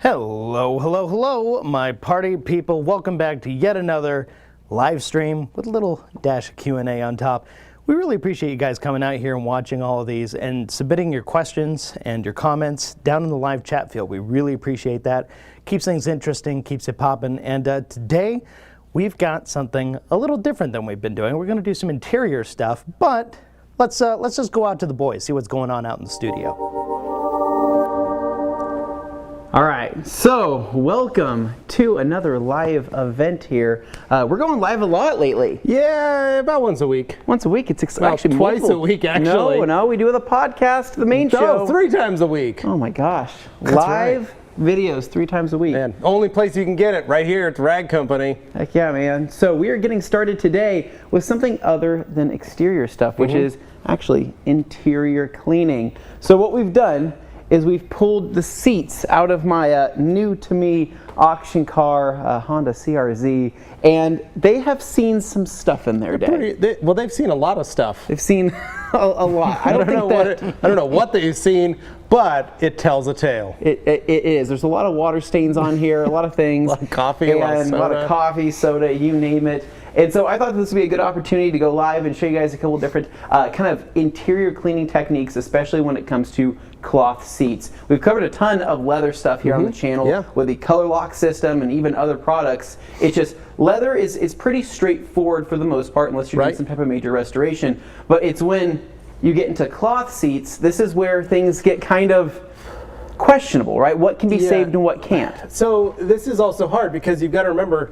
Hello, hello, hello, my party people. Welcome back to yet another live stream with a little dash of Q&A on top. We really appreciate you guys coming out here and watching all of these and submitting your questions and your comments down in the live chat field. We really appreciate that. Keeps things interesting, keeps it popping. And today we've got something a little different than we've been doing. We're going to do some interior stuff, but let's just go out to the boys, see what's going on out in the studio. All right, so welcome to another live event here. We're going live a lot lately. Yeah, about once a week. Once a week? It's actually twice a week, actually. No, we do the podcast, the main show. 3 times a week. Oh my gosh. That's live videos 3 times a week. Man, only place you can get it, right here at the Rag Company. Heck yeah, man. So we are getting started today with something other than exterior stuff, which is actually interior cleaning. So what we've done is we've pulled the seats out of my new to me auction car, Honda CRZ, and they have seen some stuff in their day. They've seen a lot of stuff. They've seen a lot. I don't know what they've seen, but it tells a tale. It is. There's a lot of water stains on here, a lot of things. A lot of coffee, and a lot of coffee, soda, you name it. And so I thought this would be a good opportunity to go live and show you guys a couple different kind of interior cleaning techniques, especially when it comes to cloth seats. We've covered a ton of leather stuff here on the channel with the color lock system and even other products. It's just leather is pretty straightforward for the most part unless you're doing some type of major restoration. But it's when you get into cloth seats, this is where things get kind of questionable, right? What can be saved and what can't. So this is also hard because you've got to remember,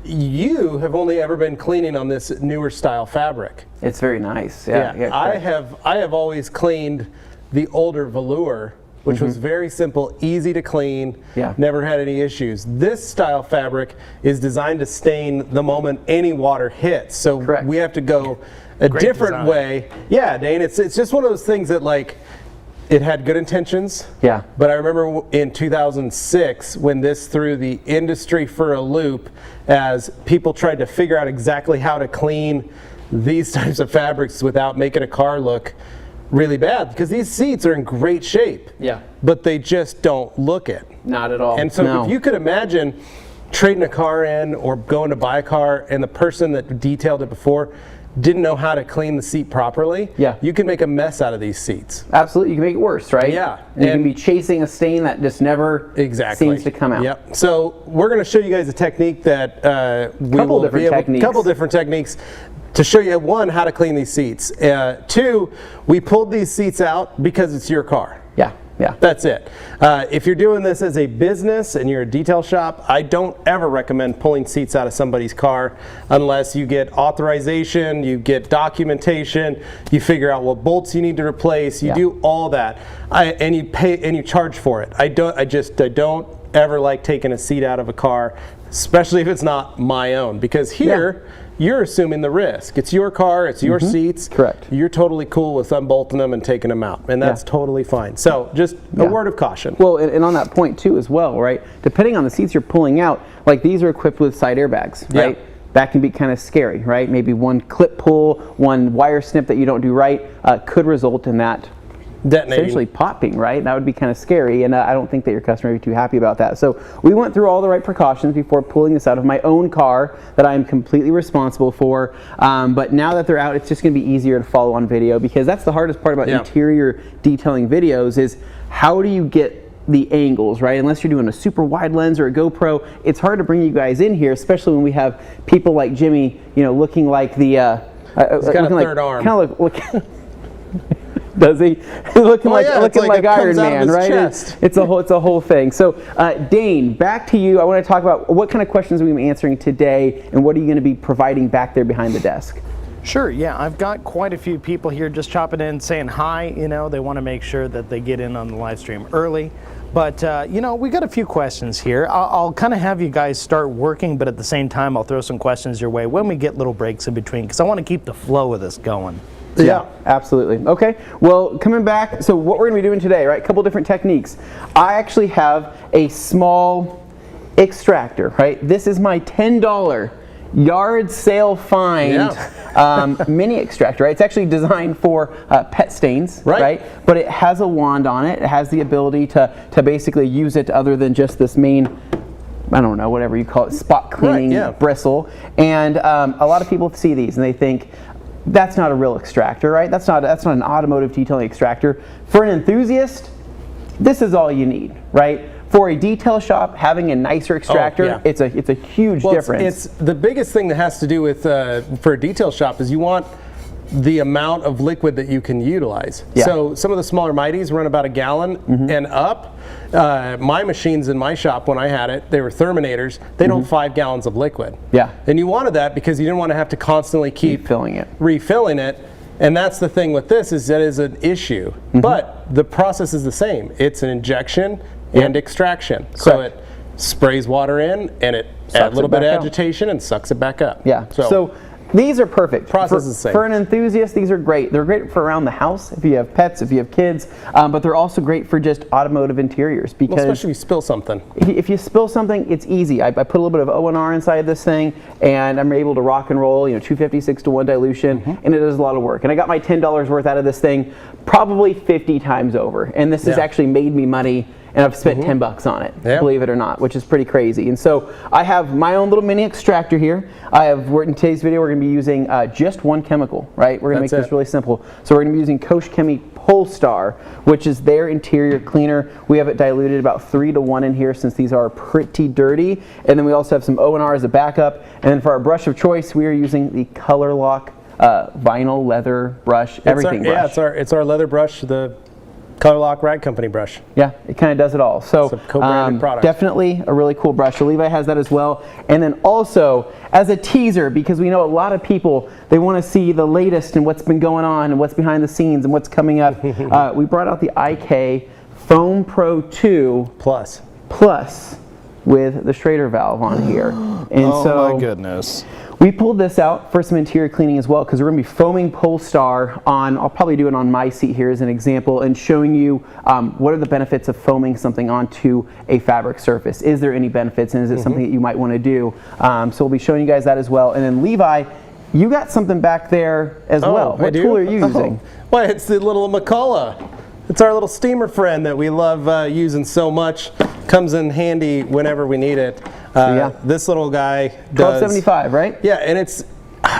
you have only ever been cleaning on this newer style fabric. It's very nice. Yeah, I have always cleaned the older velour, which was very simple, easy to clean, never had any issues. This style fabric is designed to stain the moment any water hits. So we have to go a different way. Yeah, Dane, it's just one of those things that, like, it had good intentions. Yeah. But I remember in 2006 when this threw the industry for a loop as people tried to figure out exactly how to clean these types of fabrics without making a car look really bad, because these seats are in great shape. Yeah. But they just don't look it. Not at all. And so if you could imagine trading a car in or going to buy a car and the person that detailed it before didn't know how to clean the seat properly, you can make a mess out of these seats. Absolutely, you can make it worse, right? Yeah. And you can be chasing a stain that just never seems to come out. Yep. So we're going to show you guys a technique that couple different techniques to show you, 1, how to clean these seats. 2, we pulled these seats out because it's your car. Yeah. That's it. If you're doing this as a business and you're a detail shop, I don't ever recommend pulling seats out of somebody's car unless you get authorization, you get documentation, you figure out what bolts you need to replace, you do all that, and you pay and you charge for it. I don't ever like taking a seat out of a car, especially if it's not my own, because here you're assuming the risk. It's your car, it's your seats. Correct. You're totally cool with unbolting them and taking them out, and that's totally fine. So just a word of caution. Well, and on that point too as well, right? Depending on the seats you're pulling out, like these are equipped with side airbags, right? That can be kind of scary, right? Maybe one clip pull, one wire snip that you don't do right could result in that detonating, essentially popping, right? That would be kind of scary, and I don't think that your customer would be too happy about that. So we went through all the right precautions before pulling this out of my own car that I'm completely responsible for. But now that they're out, it's just going to be easier to follow on video, because that's the hardest part about interior detailing videos is how do you get the angles, right? Unless you're doing a super wide lens or a GoPro, it's hard to bring you guys in here, especially when we have people like Jimmy, you know, looking like the he's got a third arm. Kind of look does he? Looking like Iron Man, right? It's a whole thing. So, Dane, back to you. I want to talk about what kind of questions we're going to be answering today, and what are you going to be providing back there behind the desk? Sure, yeah, I've got quite a few people here just chopping in, saying hi. You know, they want to make sure that they get in on the live stream early. But, you know, we got a few questions here. I'll kind of have you guys start working, but at the same time, I'll throw some questions your way when we get little breaks in between, because I want to keep the flow of this going. Yeah, absolutely. Okay, well, coming back, so what we're going to be doing today, right, a couple different techniques. I actually have a small extractor, right? This is my $10 yard sale find mini extractor. Right? It's actually designed for pet stains, right? But it has a wand on it. It has the ability to basically use it other than just this main, I don't know, whatever you call it, spot cleaning bristle. And a lot of people see these and they think, that's not a real extractor, right? That's not an automotive detailing extractor. For an enthusiast, this is all you need, right? For a detail shop, having a nicer extractor, it's a huge difference. It's the biggest thing that has to do with for a detail shop is you want the amount of liquid that you can utilize. So some of the smaller mighties run about a gallon and up. My machines in my shop, when I had it, they were Therminators. They don't 5 gallons of liquid. And you wanted that because you didn't want to have to constantly keep refilling it. And that's the thing with this, is that is an issue. But the process is the same. It's an injection and extraction. So it sprays water in and it adds a little bit of agitation and sucks it back up. So these are perfect. Process is the same. For an enthusiast, these are great. They're great for around the house, if you have pets, if you have kids, but they're also great for just automotive interiors. Because especially if you spill something. If you spill something, it's easy. I put a little bit of O&R inside this thing, and I'm able to rock and roll, 256 to 1 dilution, and it does a lot of work. And I got my $10 worth out of this thing probably 50 times over. And this has actually made me money, and I've spent $10 on it, believe it or not, which is pretty crazy. And so I have my own little mini extractor here. In today's video, we're going to be using just one chemical, right? We're going to make this really simple. So we're going to be using Koch Chemi Polestar, which is their interior cleaner. We have it diluted about 3 to 1 in here, since these are pretty dirty. And then we also have some O&R as a backup. And then for our brush of choice, we are using the Color Lock vinyl leather brush, everything brush. Yeah, it's our leather brush, the Color Lock Rag Company brush. Yeah, it kind of does it all. So it's a co-branded product. Definitely a really cool brush. So Levi has that as well. And then also, as a teaser, because we know a lot of people, they want to see the latest and what's been going on and what's behind the scenes and what's coming up, we brought out the IK Foam Pro 2 Plus with the Schrader valve on here. And oh my goodness. We pulled this out for some interior cleaning as well, because we're going to be foaming Polestar on, I'll probably do it on my seat here as an example, and showing you what are the benefits of foaming something onto a fabric surface. Is there any benefits, and is it something that you might want to do? So we'll be showing you guys that as well. And then Levi, you got something back there as well. What tool are you using? Well, it's the little McCullough. It's our little steamer friend that we love using so much. Comes in handy whenever we need it. This little guy does 1275, right? Yeah, and it's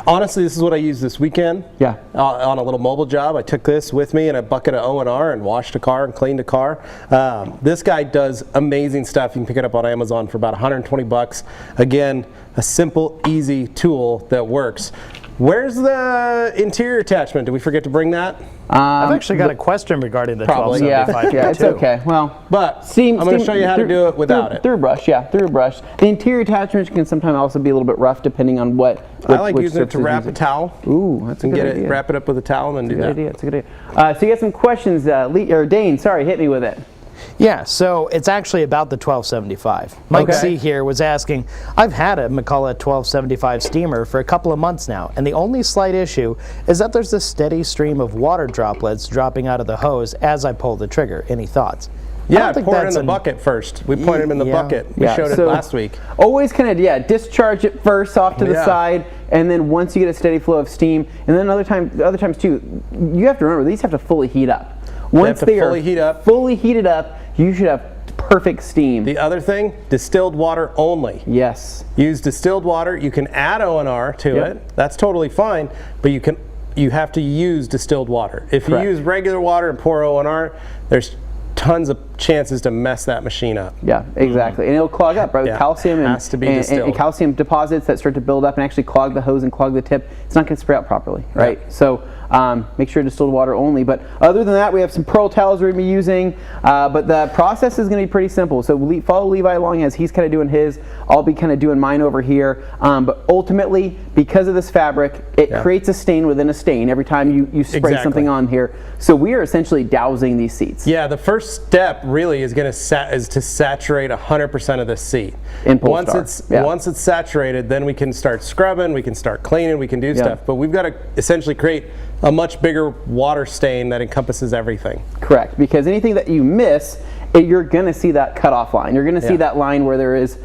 honestly, this is what I used this weekend. On a little mobile job, I took this with me in a bucket of O&R and washed a car and cleaned a car. This guy does amazing stuff. You can pick it up on Amazon for about 120 bucks. Again, a simple, easy tool that works. Where's the interior attachment? Did we forget to bring that? I've actually got a question regarding the 1275. Yeah, it's okay. Well, but I'm going to show you how to do it without it. Through brush. The interior attachments can sometimes also be a little bit rough depending on what. I like using it to wrap a towel. Ooh, that's a good idea. Wrap it up with a towel and then do that. That's a good idea. So you got some questions, Dane? Sorry, hit me with it. Yeah, so it's actually about the 1275. Mike C here was asking, I've had a McCullough 1275 steamer for a couple of months now, and the only slight issue is that there's a steady stream of water droplets dropping out of the hose as I pull the trigger. Any thoughts? Yeah, pour it in the bucket first. We poured it in the bucket. We showed it last week. Always kind of, discharge it first off to the side, and then once you get a steady flow of steam, and then other times too, you have to remember, these have to fully heat up. Once they are fully heated up, you should have perfect steam. The other thing, distilled water only. Yes. Use distilled water. You can add O&R to it. That's totally fine, but you have to use distilled water. If you use regular water and pour O&R, there's tons of chances to mess that machine up. Yeah, exactly. And it'll clog up, right? With calcium and calcium deposits that start to build up and actually clog the hose and clog the tip. It's not going to spray out properly, right? So make sure distilled water only. But other than that, we have some pearl towels we're going to be using. But the process is going to be pretty simple. So follow Levi along as he's kind of doing his. I'll be kind of doing mine over here. But ultimately, because of this fabric, it creates a stain within a stain every time you spray something on here. So we are essentially dousing these seats. Yeah, the first step really is to saturate 100% of the seat. In Polestar. Once it's saturated, then we can start scrubbing, we can start cleaning, we can do stuff. But we've got to essentially create a much bigger water stain that encompasses everything. Correct, because anything that you miss, you're going to see that cutoff line. You're going to see that line where there is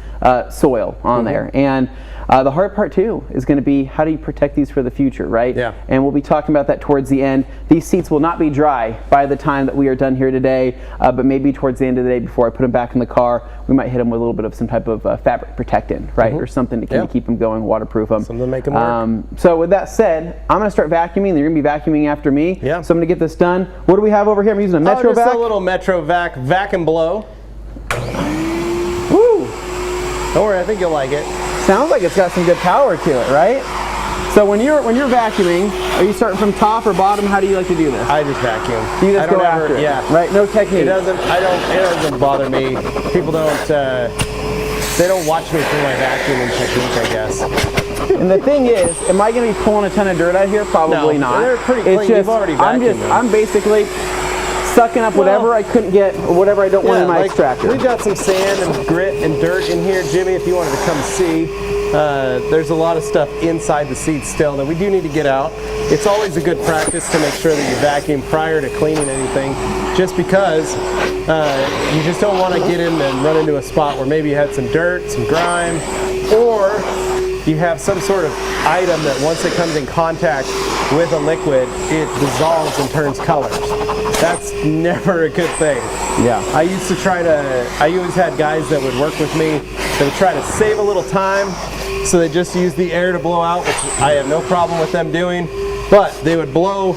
soil on there. And The hard part too is going to be how do you protect these for the future, right? Yeah. And we'll be talking about that towards the end. These seats will not be dry by the time that we are done here today, but maybe towards the end of the day before I put them back in the car, we might hit them with a little bit of some type of fabric protectant, right? Or something to kind of keep them going, waterproof them. Something to make them work. So with that said, I'm going to start vacuuming. They're going to be vacuuming after me. Yeah. So I'm going to get this done. What do we have over here? I'm using a Metro just Vac. a little Metro Vac vac and blow. Woo! Don't worry, I think you'll like it. Sounds like it's got some good power to it, right? So when you're vacuuming, are you starting from top or bottom? How do you like to do this? I just vacuum. You just go after it. Yeah. Right? No technique. It doesn't bother me. People don't they don't watch me through my vacuuming technique, I guess. And the thing is, am I going to be pulling a ton of dirt out here? Probably not. They're pretty clean. It's just, You've already vacuumed them. I'm basically sucking up whatever I couldn't get or whatever I don't want in my extractor. We've got some sand and grit and dirt in here, Jimmy, if you wanted to come see. There's a lot of stuff inside the seats still that we do need to get out. It's always a good practice to make sure that you vacuum prior to cleaning anything, just because you just don't want to get in and run into a spot where maybe you had some dirt, some grime, or you have some sort of item that once it comes in contact with a liquid, it dissolves and turns colors. That's never a good thing. Yeah. I always had guys that would work with me that would try to save a little time, so they just use the air to blow out, which I have no problem with them doing, but they would blow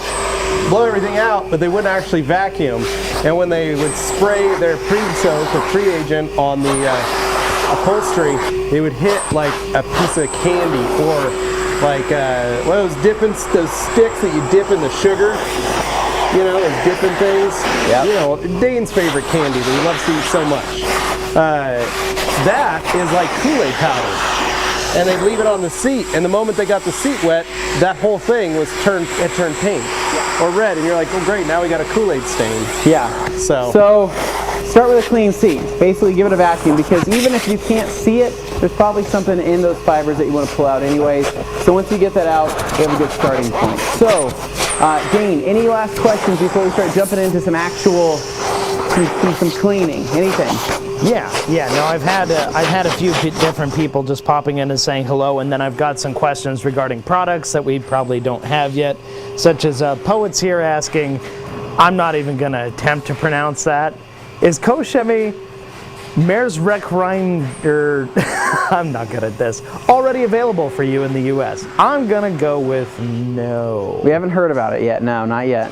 everything out, but they wouldn't actually vacuum. And when they would spray their pre-soak or pre-agent on the upholstery, they would hit like a piece of candy, or like those sticks that you dip in the sugar. You know, those dipping things. Yep. You know, Dane's favorite candy that he loves to eat so much. That is like Kool-Aid powder. And they'd leave it on the seat, and the moment they got the seat wet, that whole thing turned pink or red, and you're like, oh great, now we got a Kool-Aid stain. Yeah. So start with a clean seat. Basically give it a vacuum, because even if you can't see it, there's probably something in those fibers that you want to pull out anyways. So once you get that out, you have a good starting point. So, Dane, any last questions before we start jumping into some actual, some cleaning? Anything? Yeah. No, I've had a few different people just popping in and saying hello, and then I've got some questions regarding products that we probably don't have yet, such as Poets here asking, I'm not even going to attempt to pronounce that. Is Koshemi Meeresrechtreiniger, I'm not good at this, already available for you in the U.S.? I'm going to go with no. We haven't heard about it yet. No, not yet.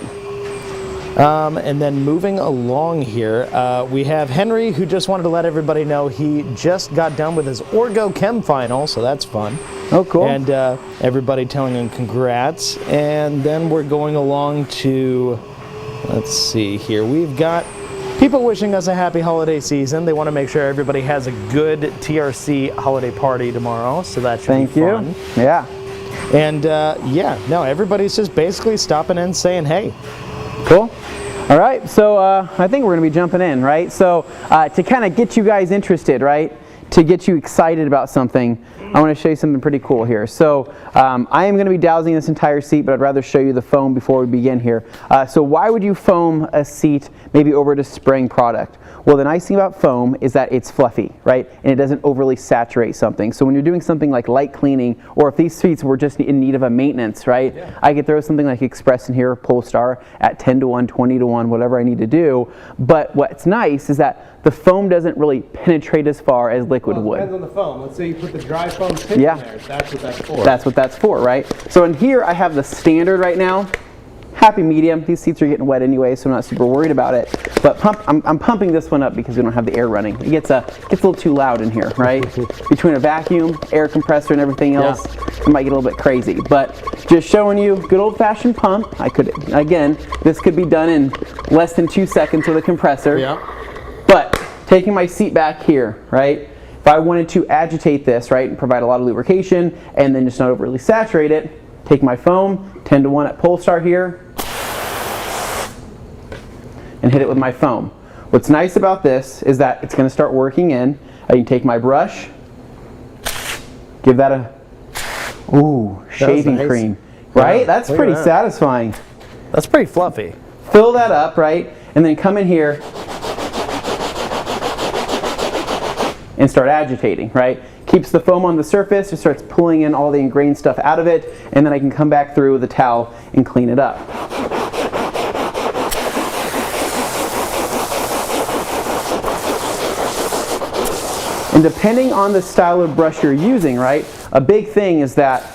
And then moving along here, we have Henry, who just wanted to let everybody know he just got done with his Orgo Chem final, so that's fun. Oh, cool. And everybody telling him congrats. And then we're going along to, let's see here, we've got people wishing us a happy holiday season. They want to make sure everybody has a good TRC holiday party tomorrow, so that should be fun. Thank you. Yeah. And everybody's just basically stopping in saying hey. Cool. All right, so I think we're going to be jumping in, right? So to kind of get you guys interested, right, to get you excited about something, I want to show you something pretty cool here. So I am going to be dowsing this entire seat, but I'd rather show you the foam before we begin here. So why would you foam a seat maybe over to spraying product? Well, the nice thing about foam is that it's fluffy, right? And it doesn't overly saturate something. So when you're doing something like light cleaning, or if these seats were just in need of a maintenance, right? Yeah. I could throw something like Express in here, Polestar at 10 to 1, 20 to 1, whatever I need to do. But what's nice is that the foam doesn't really penetrate as far as liquid would. Depends on the foam. Let's say you put the dry foam tip in there. That's what that's for. That's what that's for, right? So in here I have the standard right now. Happy medium. These seats are getting wet anyway, so I'm not super worried about it. But I'm pumping this one up because we don't have the air running. It gets a little too loud in here, right? Between a vacuum, air compressor, and everything else, it might get a little bit crazy. But just showing you good old-fashioned pump. This could be done in less than 2 seconds with a compressor. Yeah. But taking my seat back here, right? If I wanted to agitate this, right, and provide a lot of lubrication, and then just not overly saturate it, take my foam, 10 to 1 at Polestar here, and hit it with my foam. What's nice about this is that it's going to start working in. I can take my brush, give that a shaving cream, right? Yeah, that's pretty satisfying. That's pretty fluffy. Fill that up, right? And then come in here and start agitating, right? keeps the foam on the surface, just starts pulling in all the ingrained stuff out of it, and then I can come back through with a towel and clean it up. And depending on the style of brush you're using, right, a big thing is that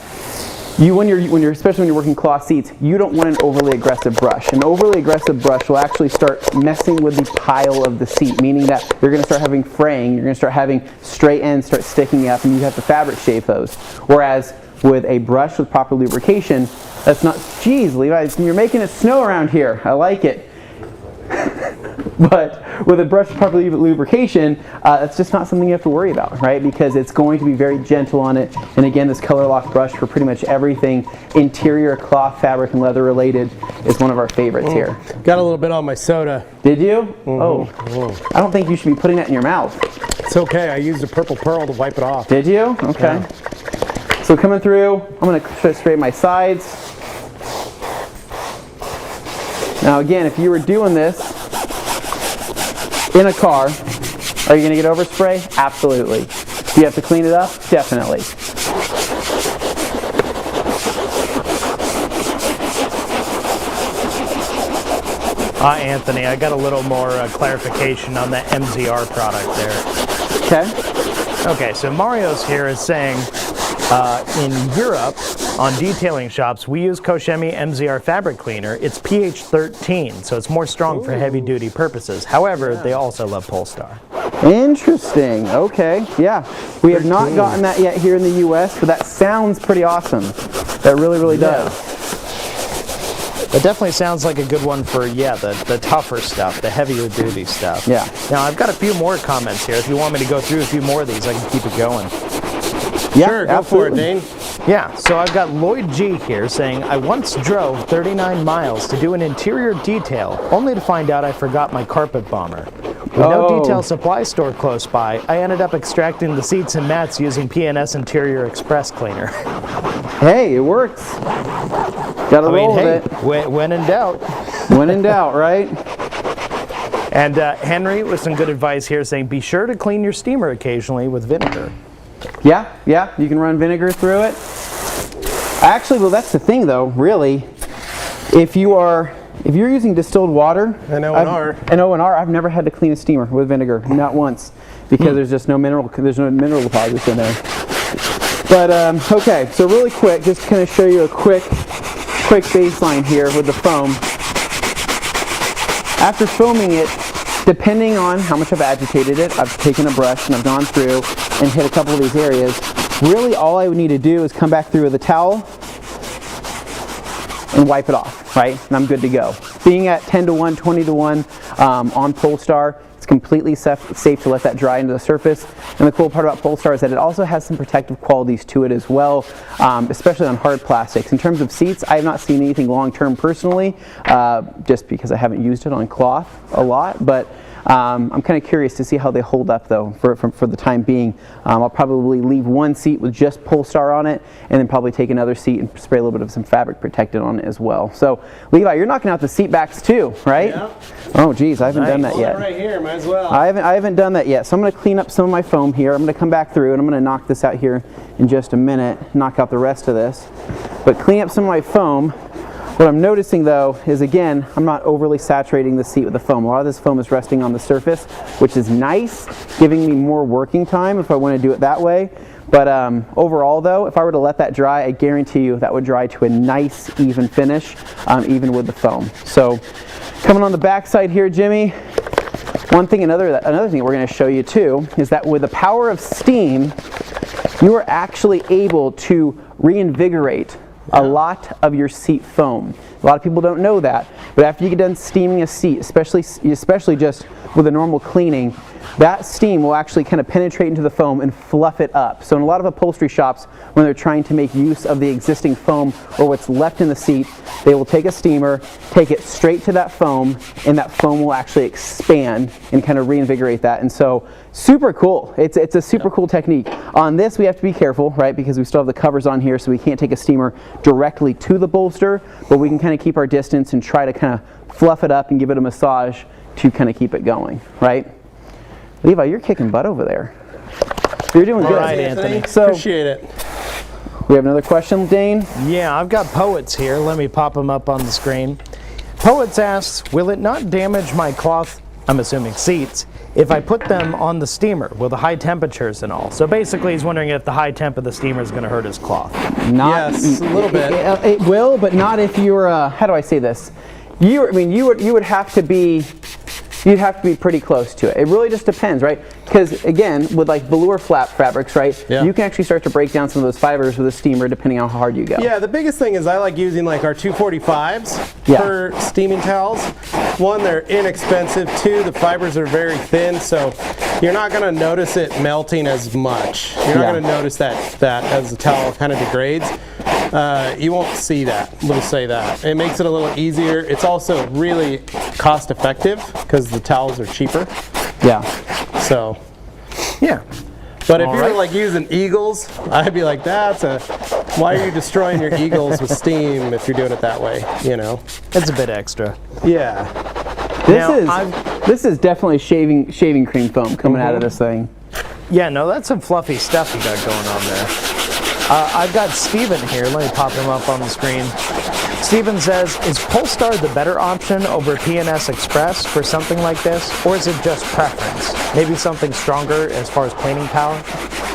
especially when you're working cloth seats, you don't want an overly aggressive brush. An overly aggressive brush will actually start messing with the pile of the seat, meaning that you're going to start having fraying, you're going to start having stray ends start sticking up, and you have to fabric shave those. Whereas with a brush with proper lubrication, that's not, geez, Levi, you're making it snow around here. I like it. But with a brush with proper lubrication, that's just not something you have to worry about, right? Because it's going to be very gentle on it. And again, this color lock brush for pretty much everything interior, cloth, fabric, and leather related is one of our favorites here. Got a little bit on my soda. Did you? Oh, I don't think you should be putting that in your mouth. It's okay. I used a purple pearl to wipe it off. Did you? Okay. Yeah. So coming through, I'm going to straighten my sides. Now again, if you were doing this in a car, are you going to get overspray? Absolutely. Do you have to clean it up? Definitely. Anthony, I got a little more clarification on the MZR product there. Okay. Okay, so Mario's here is saying in Europe, on detailing shops, we use Koshemi MZR fabric cleaner. It's pH 13, so it's more strong for heavy duty purposes. However, they also love Polestar. Interesting. Okay. Yeah. We have not gotten that yet here in the US, but that sounds pretty awesome. That really, really does. It definitely sounds like a good one for, the tougher stuff, the heavier duty stuff. Yeah. Now, I've got a few more comments here. If you want me to go through a few more of these, I can keep it going. Yeah, sure, go for it, Dane. Yeah, so I've got Lloyd G here saying, I once drove 39 miles to do an interior detail, only to find out I forgot my carpet bomber. With no detail supply store close by, I ended up extracting the seats and mats using P&S Interior Express Cleaner. Hey, it works. Gotta roll with it. When in doubt. When in doubt, right? And Henry with some good advice here saying, be sure to clean your steamer occasionally with vinegar. Yeah, you can run vinegar through it. Actually, well, that's the thing though, really. If you're using distilled water, and O&R, I've never had to clean a steamer with vinegar, not once, because there's just no mineral deposits in there. But okay, so really quick, just kind of show you a quick baseline here with the foam. After foaming it, depending on how much I've agitated it, I've taken a brush and I've gone through and hit a couple of these areas. Really all I would need to do is come back through with a towel and wipe it off, right? And I'm good to go. Being at 10 to 1, 20 to 1 on Polestar, it's completely safe to let that dry into the surface. And the cool part about Polestar is that it also has some protective qualities to it as well, especially on hard plastics. In terms of seats, I have not seen anything long-term personally, just because I haven't used it on cloth a lot, but I'm kind of curious to see how they hold up though for the time being. I'll probably leave one seat with just Polestar on it and then probably take another seat and spray a little bit of some fabric protectant on it as well. So Levi, you're knocking out the seat backs too, right? Yeah. Oh geez, I haven't done that yet. Right here, might as well. I haven't done that yet. So I'm going to clean up some of my foam here. I'm going to come back through and I'm going to knock this out here in just a minute, knock out the rest of this. But clean up some of my foam. What I'm noticing though is, again, I'm not overly saturating the seat with the foam. A lot of this foam is resting on the surface, which is nice, giving me more working time if I want to do it that way. But overall though, if I were to let that dry, I guarantee you that would dry to a nice even finish, even with the foam. So coming on the back side here, Jimmy, another thing we're going to show you too is that with the power of steam, you are actually able to reinvigorate a lot of your seat foam. A lot of people don't know that, but after you get done steaming a seat, especially just with a normal cleaning, that steam will actually kind of penetrate into the foam and fluff it up. So in a lot of upholstery shops, when they're trying to make use of the existing foam or what's left in the seat, they will take a steamer, take it straight to that foam, and that foam will actually expand and kind of reinvigorate that. And so super cool. It's a super cool technique. On this we have to be careful, right, because we still have the covers on here, so we can't take a steamer directly to the bolster, but we can kind of keep our distance and try to kind of fluff it up and give it a massage to kind of keep it going, right? Levi, you're kicking butt over there. You're doing good. All right, Anthony. So, appreciate it. we have another question, Dane? Yeah, I've got Poets here. Let me pop them up on the screen. Poets asks, will it not damage my cloth, I'm assuming seats, if I put them on the steamer with the high temperatures and all? So basically he's wondering if the high temp of the steamer is going to hurt his cloth. Yes, a little bit. It will, but not if you're, how do I say this? You would have to be, you'd have to be pretty close to it. It really just depends, right? Because again, with like velour flap fabrics, right, Yeah. you can actually start to break down some of those fibers with a steamer depending on how hard you go. Yeah, the biggest thing is I like using like our 245s Yeah. for steaming towels. One, they're inexpensive. Two, the fibers are very thin, so you're not going to notice it melting as much. You're not Yeah. going to notice that as the towel kind of degrades. You won't see that. We'll say that. It makes it a little easier. It's also really cost effective because the towels are cheaper. Yeah. So, Yeah. but if All you're right. like using Eagles, I'd be like, why are you destroying your Eagles with steam if you're doing it that way, you know? It's a bit extra. Yeah. This is definitely shaving cream foam coming out of this thing. Yeah, no, that's some fluffy stuff you got going on there. I've got Steven here. Let me pop him up on the screen. Steven says, is Polestar the better option over P&S Express for something like this? Or is it just preference? Maybe something stronger as far as cleaning power?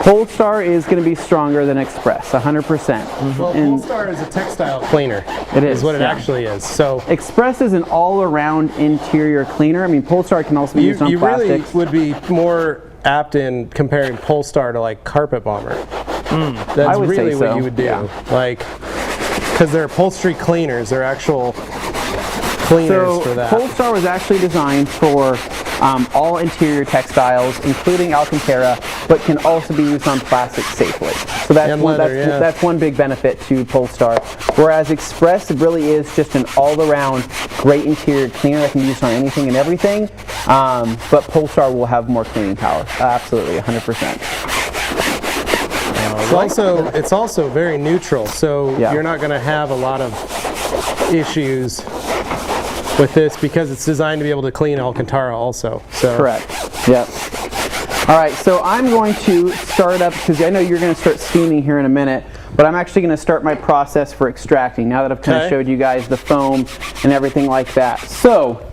Polestar is going to be stronger than Express, 100%. Well, And Polestar is a textile cleaner. It is, what it yeah. actually is. So Express is an all-around interior cleaner. I mean, Polestar can also be used on you really plastics. would be more apt in comparing Polestar to like Carpet Bomber. That's I would say really what so, you would do. yeah. Like, because they're upholstery cleaners. They're actual cleaners for that. Polestar was actually designed for all interior textiles, including Alcantara, but can also be used on plastic safely. So that's And one, leather, yeah. that's one big benefit to Polestar. Whereas Express really is just an all-around great interior cleaner that can be used on anything and everything. But Polestar will have more cleaning power. Absolutely, 100%. It's also very neutral, so Yeah. you're not going to have a lot of issues with this because it's designed to be able to clean Alcantara also. So. Correct. Yep. All right, so I'm going to start up, because I know you're going to start steaming here in a minute, but I'm actually going to start my process for extracting now that I've kind of Okay. showed you guys the foam and everything like that. So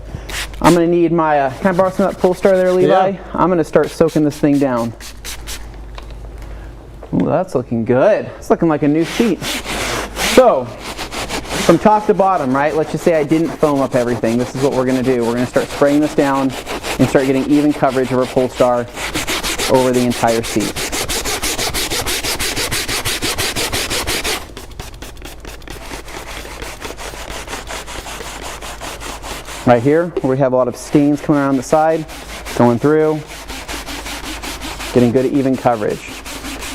I'm going to need my, can I borrow some of that Polestar there, Levi? Yeah. I'm going to start soaking this thing down. Ooh, that's looking good. It's looking like a new sheet. So, from top to bottom, right? Let's just say I didn't foam up everything. This is what we're going to do. We're going to start spraying this down and start getting even coverage of our Polestar over the entire seat. Right here, where we have a lot of stains coming around the side, going through, getting good even coverage.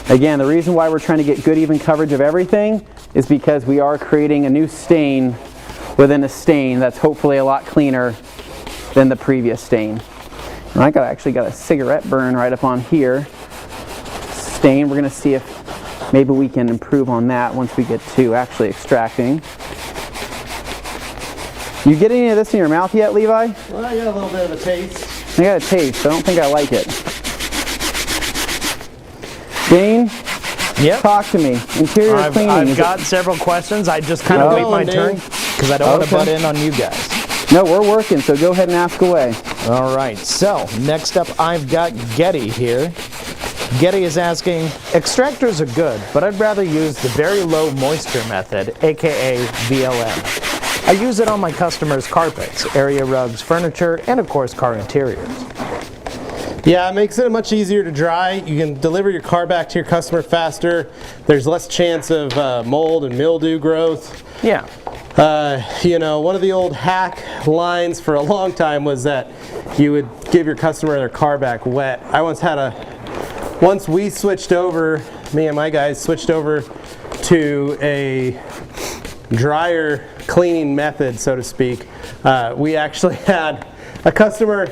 Again, the reason why we're trying to get good even coverage of everything is because we are creating a new stain within a stain that's hopefully a lot cleaner than the previous stain. And I actually got a cigarette burn right up on here. Stain, we're going to see if maybe we can improve on that once we get to actually extracting. You get any of this in your mouth yet, Levi? Well, I got a little bit of a taste. I got a taste, I don't think I like it. Dane, Yep. talk to me. Interior cleaning. I've is got several questions. I just kind of wait my Dane. turn because I don't want to butt in on you guys. No, we're working, so go ahead and ask away. All right, so next up I've got Getty here. Getty is asking, extractors are good, but I'd rather use the very low moisture method, aka VLM. I use it on my customers' carpets, area rugs, furniture, and of course car interiors. Yeah, it makes it much easier to dry. You can deliver your car back to your customer faster. There's less chance of mold and mildew growth. Yeah. You know, one of the old hack lines for a long time was that you would give your customer their car back wet. I once we switched over, me and my guys switched over to a drier cleaning method, so to speak. We actually had a customer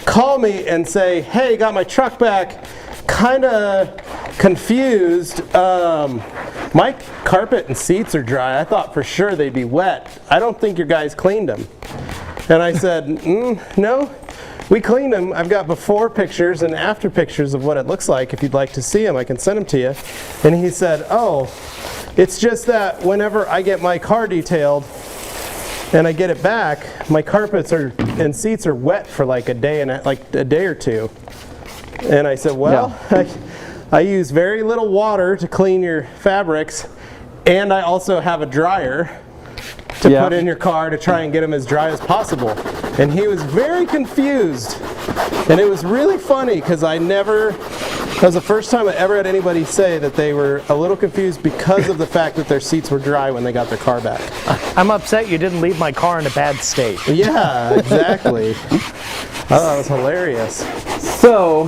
call me and say, hey, got my truck back, kind of confused. My carpet and seats are dry. I thought for sure they'd be wet. I don't think your guys cleaned them. And I said, no, we cleaned them. I've got before pictures and after pictures of what it looks like. If you'd like to see them, I can send them to you. And he said, oh, it's just that whenever I get my car detailed and I get it back, my carpets and seats are wet for like a day or two. And I said, well, I use very little water to clean your fabrics, and I also have a dryer to put in your car to try and get them as dry as possible. And he was very confused. And it was really funny because that was the first time I ever had anybody say that they were a little confused because of the fact that their seats were dry when they got their car back. I'm upset you didn't leave my car in a bad state. Yeah, exactly. Oh, that was hilarious. So,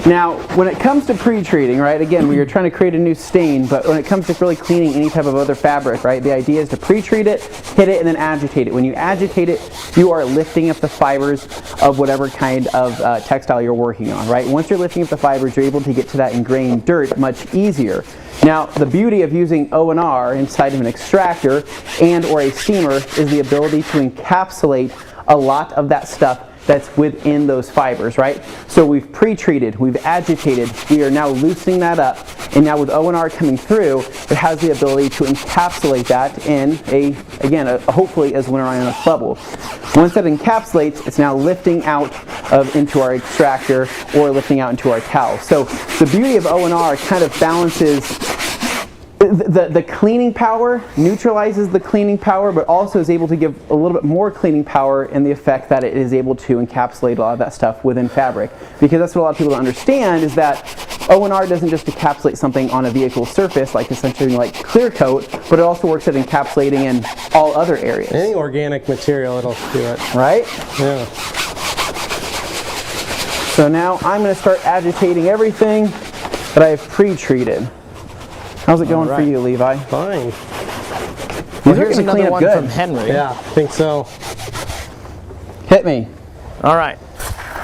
now, when it comes to pre-treating, right, again, we are trying to create a new stain, but when it comes to really cleaning any type of other fabric, right, the idea is to pre-treat it, hit it, and then agitate it. When you agitate it, you are lifting up the fibers of whatever kind of textile you're working on, right? Once you're lifting up the fibers, you're able to get to that ingrained dirt much easier. Now, the beauty of using O&R inside of an extractor and or a steamer is the ability to encapsulate a lot of that stuff that's within those fibers, right? So we've pre-treated, we've agitated, we are now loosening that up, and now with O&R coming through, it has the ability to encapsulate that in hopefully as winterized bubble. Once that encapsulates, it's now lifting out into our extractor or lifting out into our towel. So the beauty of O&R kind of balances the cleaning power, neutralizes the cleaning power, but also is able to give a little bit more cleaning power in the effect that it is able to encapsulate a lot of that stuff within fabric. Because that's what a lot of people don't understand, is that O&R doesn't just encapsulate something on a vehicle surface, like essentially like clear coat, but it also works at encapsulating in all other areas. Any organic material, it'll do it. Right? Yeah. So now I'm going to start agitating everything that I have pre-treated. How's it going for you, Levi? Fine. Well, here's another one from Henry. Yeah, I think so. Hit me. All right.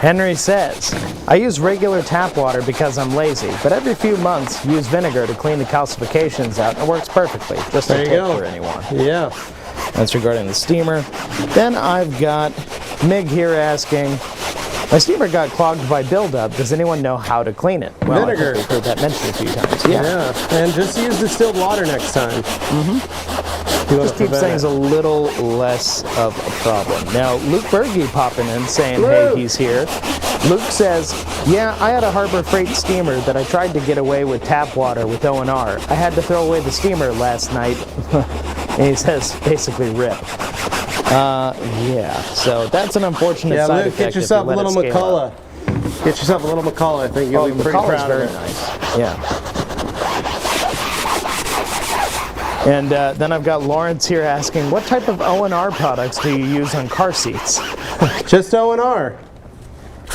Henry says, I use regular tap water because I'm lazy, but every few months use vinegar to clean the calcifications out, and it works perfectly. Just a tip for anyone. Yeah. That's regarding the steamer. Then I've got Mig here asking, my steamer got clogged by buildup. Does anyone know how to clean it? Well, vinegar. I think we've heard that mentioned a few times. Yeah. And just use distilled water next time. Just keeps things a little less of a problem. Now, Luke Berge popping in saying, hey, he's here. Luke says, yeah, I had a Harbor Freight steamer that I tried to get away with tap water with O&R. I had to throw away the steamer last night. And he says, basically rip. Yeah, so that's an unfortunate side Luke, effect. get yourself a little McCullough. Get yourself a little McCullough. I think you'll be pretty proud of it. Nice. Yeah. And then I've got Lawrence here asking, what type of O&R products do you use on car seats? Just O&R.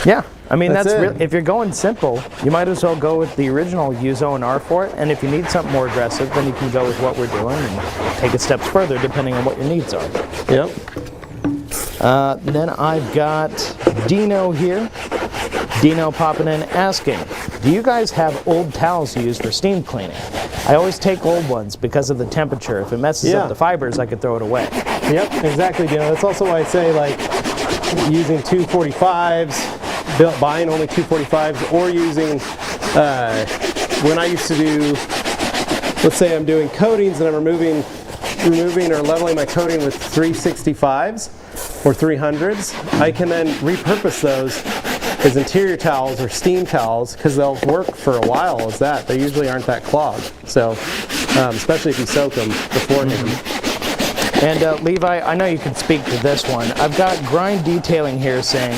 Yeah, I mean, That's it. if you're going simple, you might as well go with the original, use O&R for it. And if you need something more aggressive, then you can go with what we're doing and take it steps further depending on what your needs are. Yep. Then I've got Dino here. Dino popping in asking, do you guys have old towels you use for steam cleaning? I always take old ones because of the temperature. If it messes up the fibers, I could throw it away. Yep, exactly, Dino. That's also why I say, like, using 245s, buying only 245s, or using, when I used to do, let's say I'm doing coatings and I'm removing or leveling my coating with 365s or 300s, I can then repurpose those as interior towels or steam towels because they'll work for a while as that. They usually aren't that clogged. So, especially if you soak them beforehand. And Levi, I know you can speak to this one. I've got Grind Detailing here saying,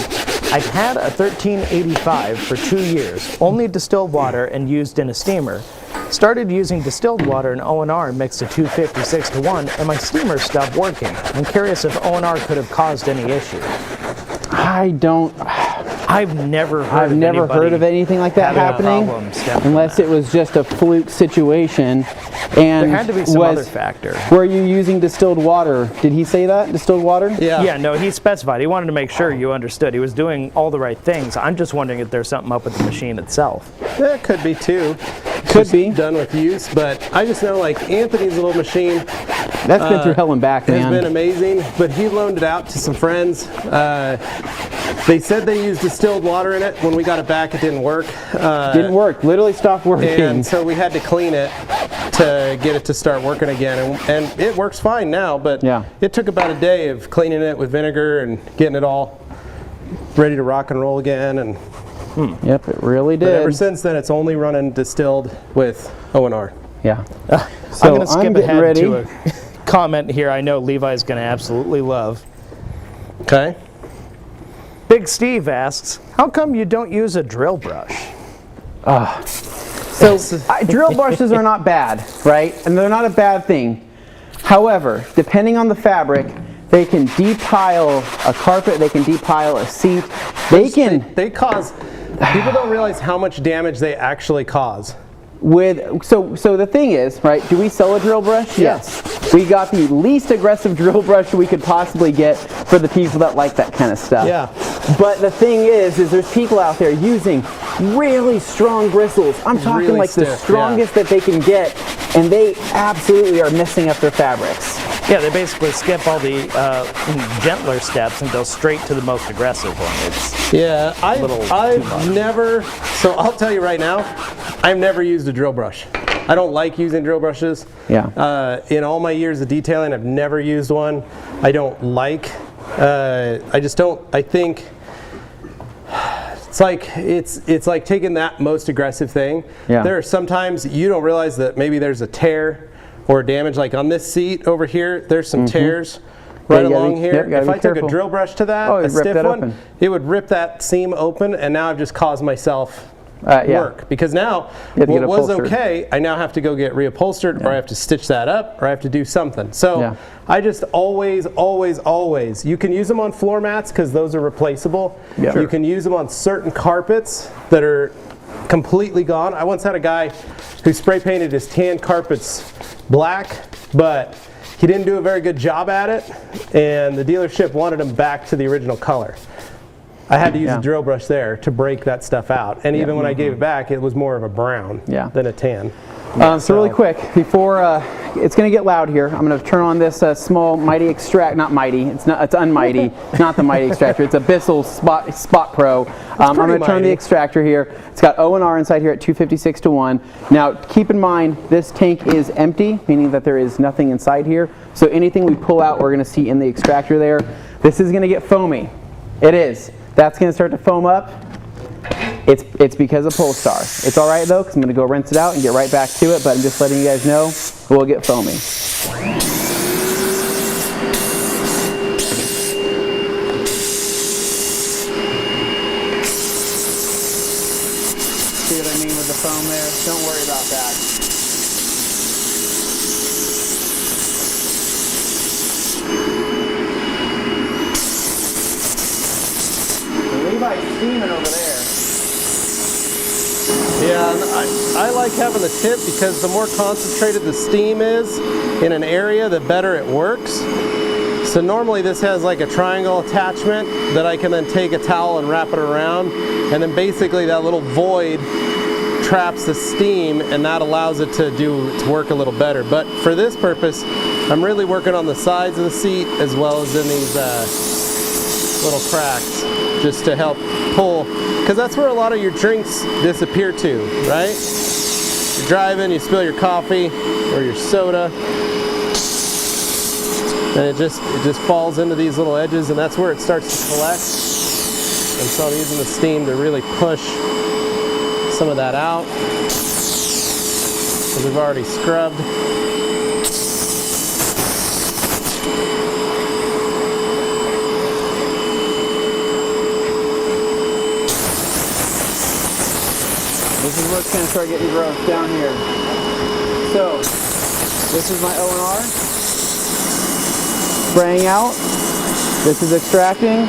I've had a 1385 for 2 years, only distilled water and used in a steamer. Started using distilled water and O&R mixed to 256 to 1, and my steamer stopped working. I'm curious if O&R could have caused any issue. I've never heard of anything like that happening, unless it was just a fluke situation. And there had to be some other factor. Were you using distilled water? Did he say that? Distilled water? Yeah. Yeah, no, he specified. He wanted to make sure you understood. He was doing all the right things. I'm just wondering if there's something up with the machine itself. That could be too. Could be done with use, but I just know, like, Anthony's little machine, That's been through hell and back, man. It's been amazing, but he loaned it out to some friends. They said they used distilled water in it. When we got it back, it didn't work. Didn't work. Literally stopped working. And so we had to clean it to get it to start working again. And it works fine now, but it took about a day of cleaning it with vinegar and getting it all ready to rock and roll again. And Yep, it really did. but ever since then, it's only running distilled with O&R. Yeah. So I'm going to skip ahead ready. to a comment here I know Levi's going to absolutely love. Okay. Big Steve asks, how come you don't use a drill brush? So drill brushes are not bad, right? And they're not a bad thing. However, depending on the fabric, they can depile a carpet, they can depile a seat. They cause, people don't realize how much damage they actually cause. So the thing is, right, do we sell a drill brush? Yes. We got the least aggressive drill brush we could possibly get for the people that like that kind of stuff. Yeah. But the thing is there's people out there using really strong bristles. I'm talking Really like the stiff, strongest that they can get, and they absolutely are messing up their fabrics. Yeah, they basically skip all the gentler steps and go straight to the most aggressive one. It's Yeah, I've never, so I'll tell you right now, I've never used a drill brush. I don't like using drill brushes. Yeah. In all my years of detailing, I've never used one. I don't like, I just don't, I think, it's like taking that most aggressive thing. Yeah. There are sometimes you don't realize that maybe there's a tear or damage, like on this seat over here, there's some tears right along here. If I took a drill brush to that, a stiff one, it would rip that seam open, and now I've just caused myself work. Because now, what was okay, I now have to go get reupholstered, or I have to stitch that up, or I have to do something. So I just always, you can use them on floor mats because those are replaceable. Yeah. You can use them on certain carpets that are completely gone. I once had a guy who spray painted his tan carpets black, but he didn't do a very good job at it, and the dealership wanted him back to the original color. I had to use a drill brush there to break that stuff out, and even when I gave it back, it was more of a brown than a tan. So really quick, before it's going to get loud here, I'm going to turn on this small mighty extract. Not mighty, it's unmighty. It's not the mighty extractor. It's a Bissell Spot Pro. I'm going to turn the extractor here. It's got O&R inside here at 256:1. Now keep in mind this tank is empty, meaning that there is nothing inside here. So anything we pull out, we're going to see in the extractor there. This is going to get foamy. It is. That's going to start to foam up. It's because of Polestar. It's all right though, because I'm going to go rinse it out and get right back to it, but I'm just letting you guys know we'll get foamy. See what I mean with the foam there? Don't worry about that. Levi's steaming over there. Yeah, and I like having the tip because the more concentrated the steam is in an area, the better it works. So normally this has like a triangle attachment that I can then take a towel and wrap it around, and then basically that little void traps the steam, and that allows it to work a little better. But for this purpose, I'm really working on the sides of the seat as well as in these little cracks, just to help pull, because that's where a lot of your drinks disappear to, right? You're driving, you spill your coffee or your soda, and it just falls into these little edges, and that's where it starts to collect. And so I'm using the steam to really push some of that out, because we've already scrubbed. This is what's going to start getting gross down here. So, this is my O&R. Spraying out. This is extracting.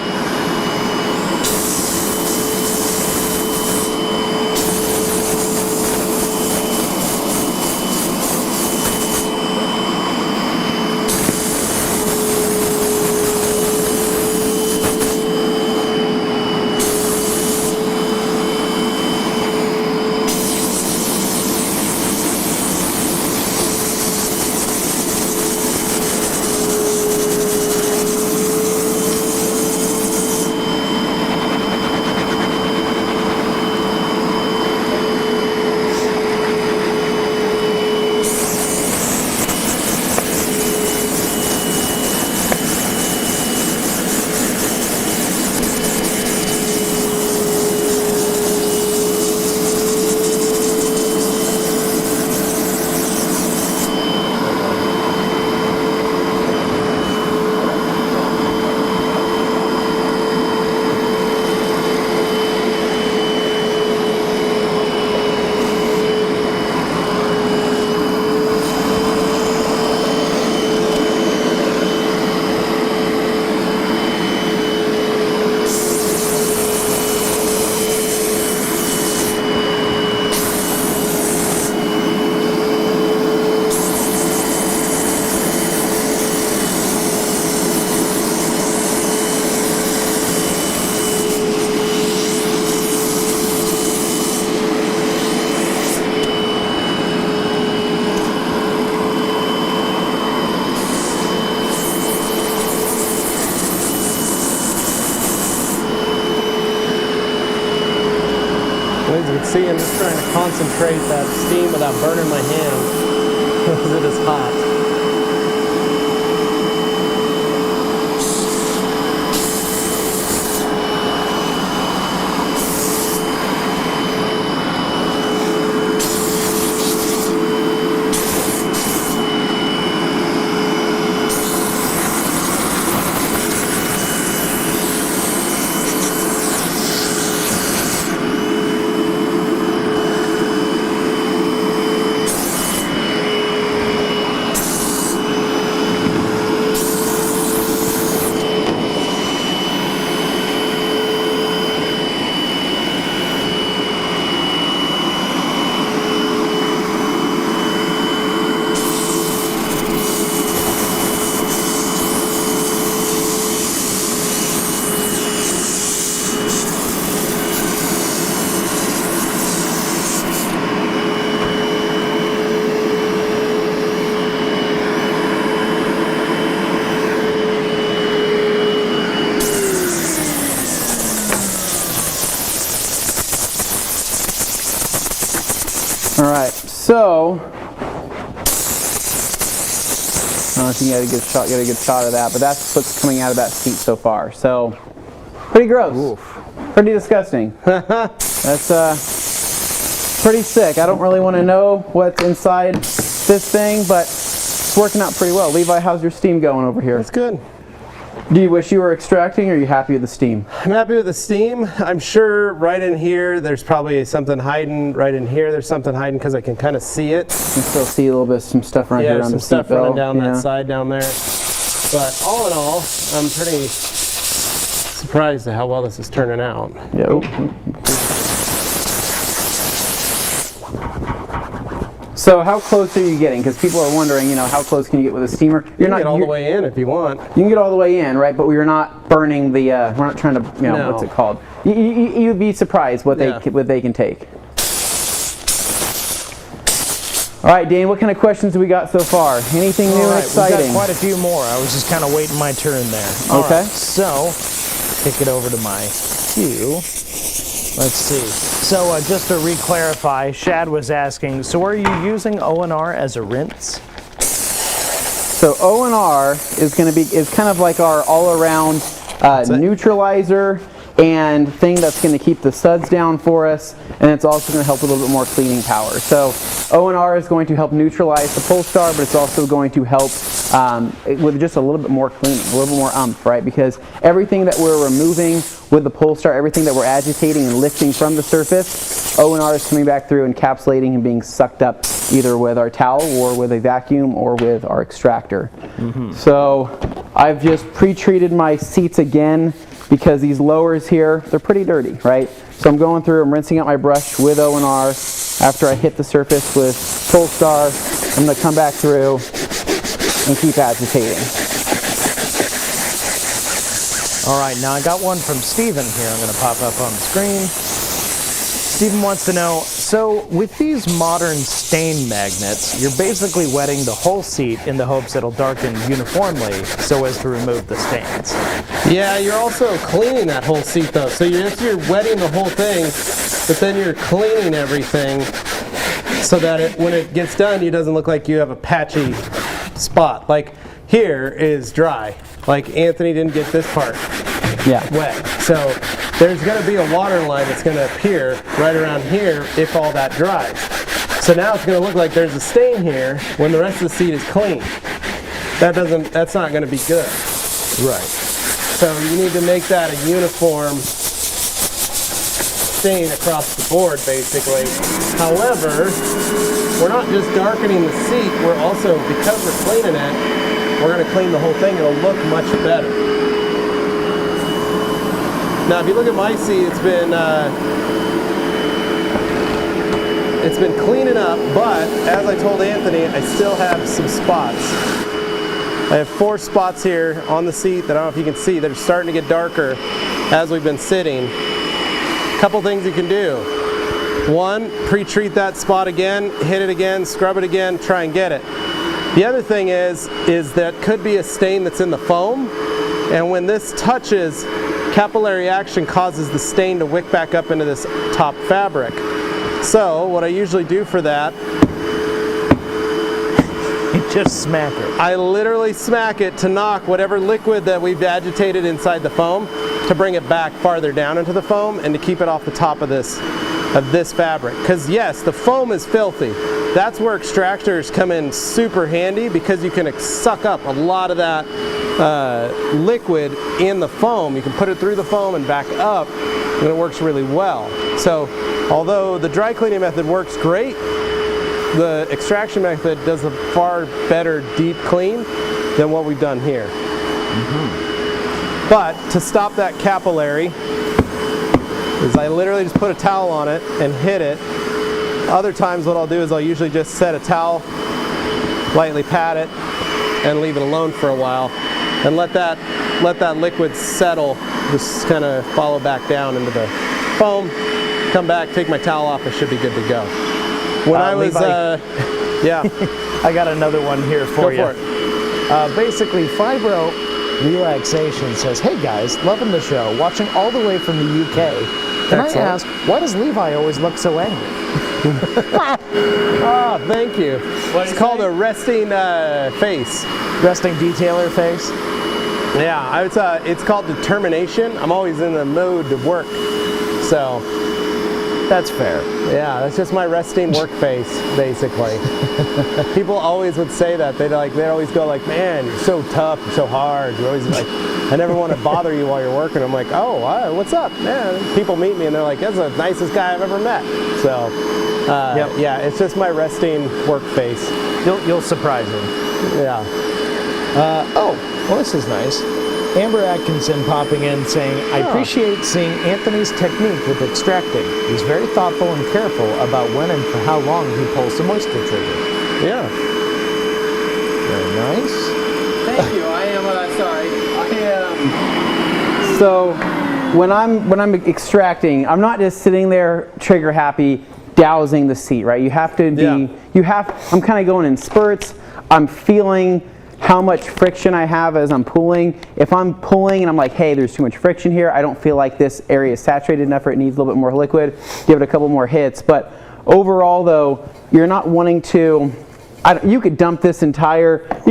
You can see I'm just trying to concentrate that steam without burning my hand because it is hot. All right, so I don't know if you get a good shot of that, but that's what's coming out of that seat so far. So pretty gross, pretty disgusting. That's pretty sick. I don't really want to know what's inside this thing, but it's working out pretty well. Levi, how's your steam going over here? That's good. Do you wish you were extracting, or are you happy with the steam? I'm happy with the steam. I'm sure right in here there's probably something hiding. Right in here there's something hiding because I can kind of see it. You can still see a little bit of some stuff around here on the seat some stuff running belt. down that side down there. But all in all, I'm pretty surprised at how well this is turning out. Yeah. So how close are you getting? Because people are wondering, you know, how close can you get with a steamer? You can get all the way in if you want. You can get all the way in, right? But we're not burning the. We're not trying to. You know, what's it called? You'd be surprised what they can take. All right, Dane. What kind of questions do we got so far? Anything new and exciting? We've got quite a few more. I was just kind of waiting my turn there. Okay. All right, so kick it over to my queue. Let's see. So just to re-clarify, Shad was asking, so are you using O&R as a rinse? So O&R is kind of like our all-around neutralizer and thing that's going to keep the suds down for us, and it's also going to help with a little bit more cleaning power. So O&R is going to help neutralize the Polestar, but it's also going to help with just a little bit more cleaning, a little bit more umph, right? Because everything that we're removing with the Polestar, everything that we're agitating and lifting from the surface, O&R is coming back through, encapsulating and being sucked up either with our towel or with a vacuum or with our extractor. So I've just pre-treated my seats again because these lowers here, they're pretty dirty, right? So I'm going through, I'm rinsing out my brush with O&R. After I hit the surface with Polestar, I'm going to come back through and keep agitating. All right, now I got one from Steven here. I'm going to pop up on the screen. Steven wants to know, so with these modern stain magnets, you're basically wetting the whole seat in the hopes it'll darken uniformly so as to remove the stains. Yeah, you're also cleaning that whole seat though. So you're wetting the whole thing, but then you're cleaning everything so that when it gets done, it doesn't look like you have a patchy spot. Like here is dry. Like Anthony didn't get this part wet. So there's going to be a water line that's going to appear right around here if all that dries. So now it's going to look like there's a stain here when the rest of the seat is clean. That's not going to be good. Right. So you need to make that a uniform stain across the board, basically. However, we're not just darkening the seat, we're also, because we're cleaning it, we're going to clean the whole thing. It'll look much better. Now, if you look at my seat, it's been cleaning up, but as I told Anthony, I still have some spots. I have 4 spots here on the seat that I don't know if you can see that are starting to get darker as we've been sitting. A couple things you can do. One, pre-treat that spot again, hit it again, scrub it again, try and get it. The other thing is that could be a stain that's in the foam, and when this touches, capillary action causes the stain to wick back up into this top fabric. So what I usually do for that, You just smack it. I literally smack it to knock whatever liquid that we've agitated inside the foam, to bring it back farther down into the foam and to keep it off the top of this fabric. Because yes, the foam is filthy. That's where extractors come in super handy, because you can suck up a lot of that liquid in the foam. You can put it through the foam and back up, and it works really well. So although the dry cleaning method works great, the extraction method does a far better deep clean than what we've done here. But to stop that capillary, is I literally just put a towel on it and hit it. Other times what I'll do is I'll usually just set a towel, lightly pat it, and leave it alone for a while, and let that liquid settle, just kind of follow back down into the foam, come back, take my towel off, it should be good to go. When I was, yeah. I got another one here for you. Go for it. Basically, Fibro Relaxation says, "Hey guys, loving the show, watching all the way from the UK. Can Excellent. I ask, why does Levi always look so angry?" Ah, thank you. It's called a resting face. Resting detailer face. Yeah, it's called determination. I'm always in the mood to work, so That's fair. yeah, that's just my resting work face, basically. People always would say that. They'd always go like, "Man, you're so tough, you're so hard. You're always like, I never want to bother you while you're working." I'm like, "Oh, what's up?" Man, people meet me and they're like, "That's the nicest guy I've ever met." So, yeah, it's just my resting work face. You'll surprise him. Yeah. Oh, well, this is nice. Amber Atkinson popping in saying, "I appreciate seeing Anthony's technique with extracting. He's very thoughtful and careful about when and for how long he pulls the moisture trigger." Yeah. Very nice. Thank you. I am sorry. So when I'm extracting, I'm not just sitting there trigger happy, dousing the seat, right? You have to be. Yeah. I'm kind of going in spurts. I'm feeling how much friction I have as I'm pulling. If I'm pulling and I'm like, hey, there's too much friction here, I don't feel like this area is saturated enough or it needs a little bit more liquid, give it a couple more hits. But overall though, you're not wanting to, you could dump this you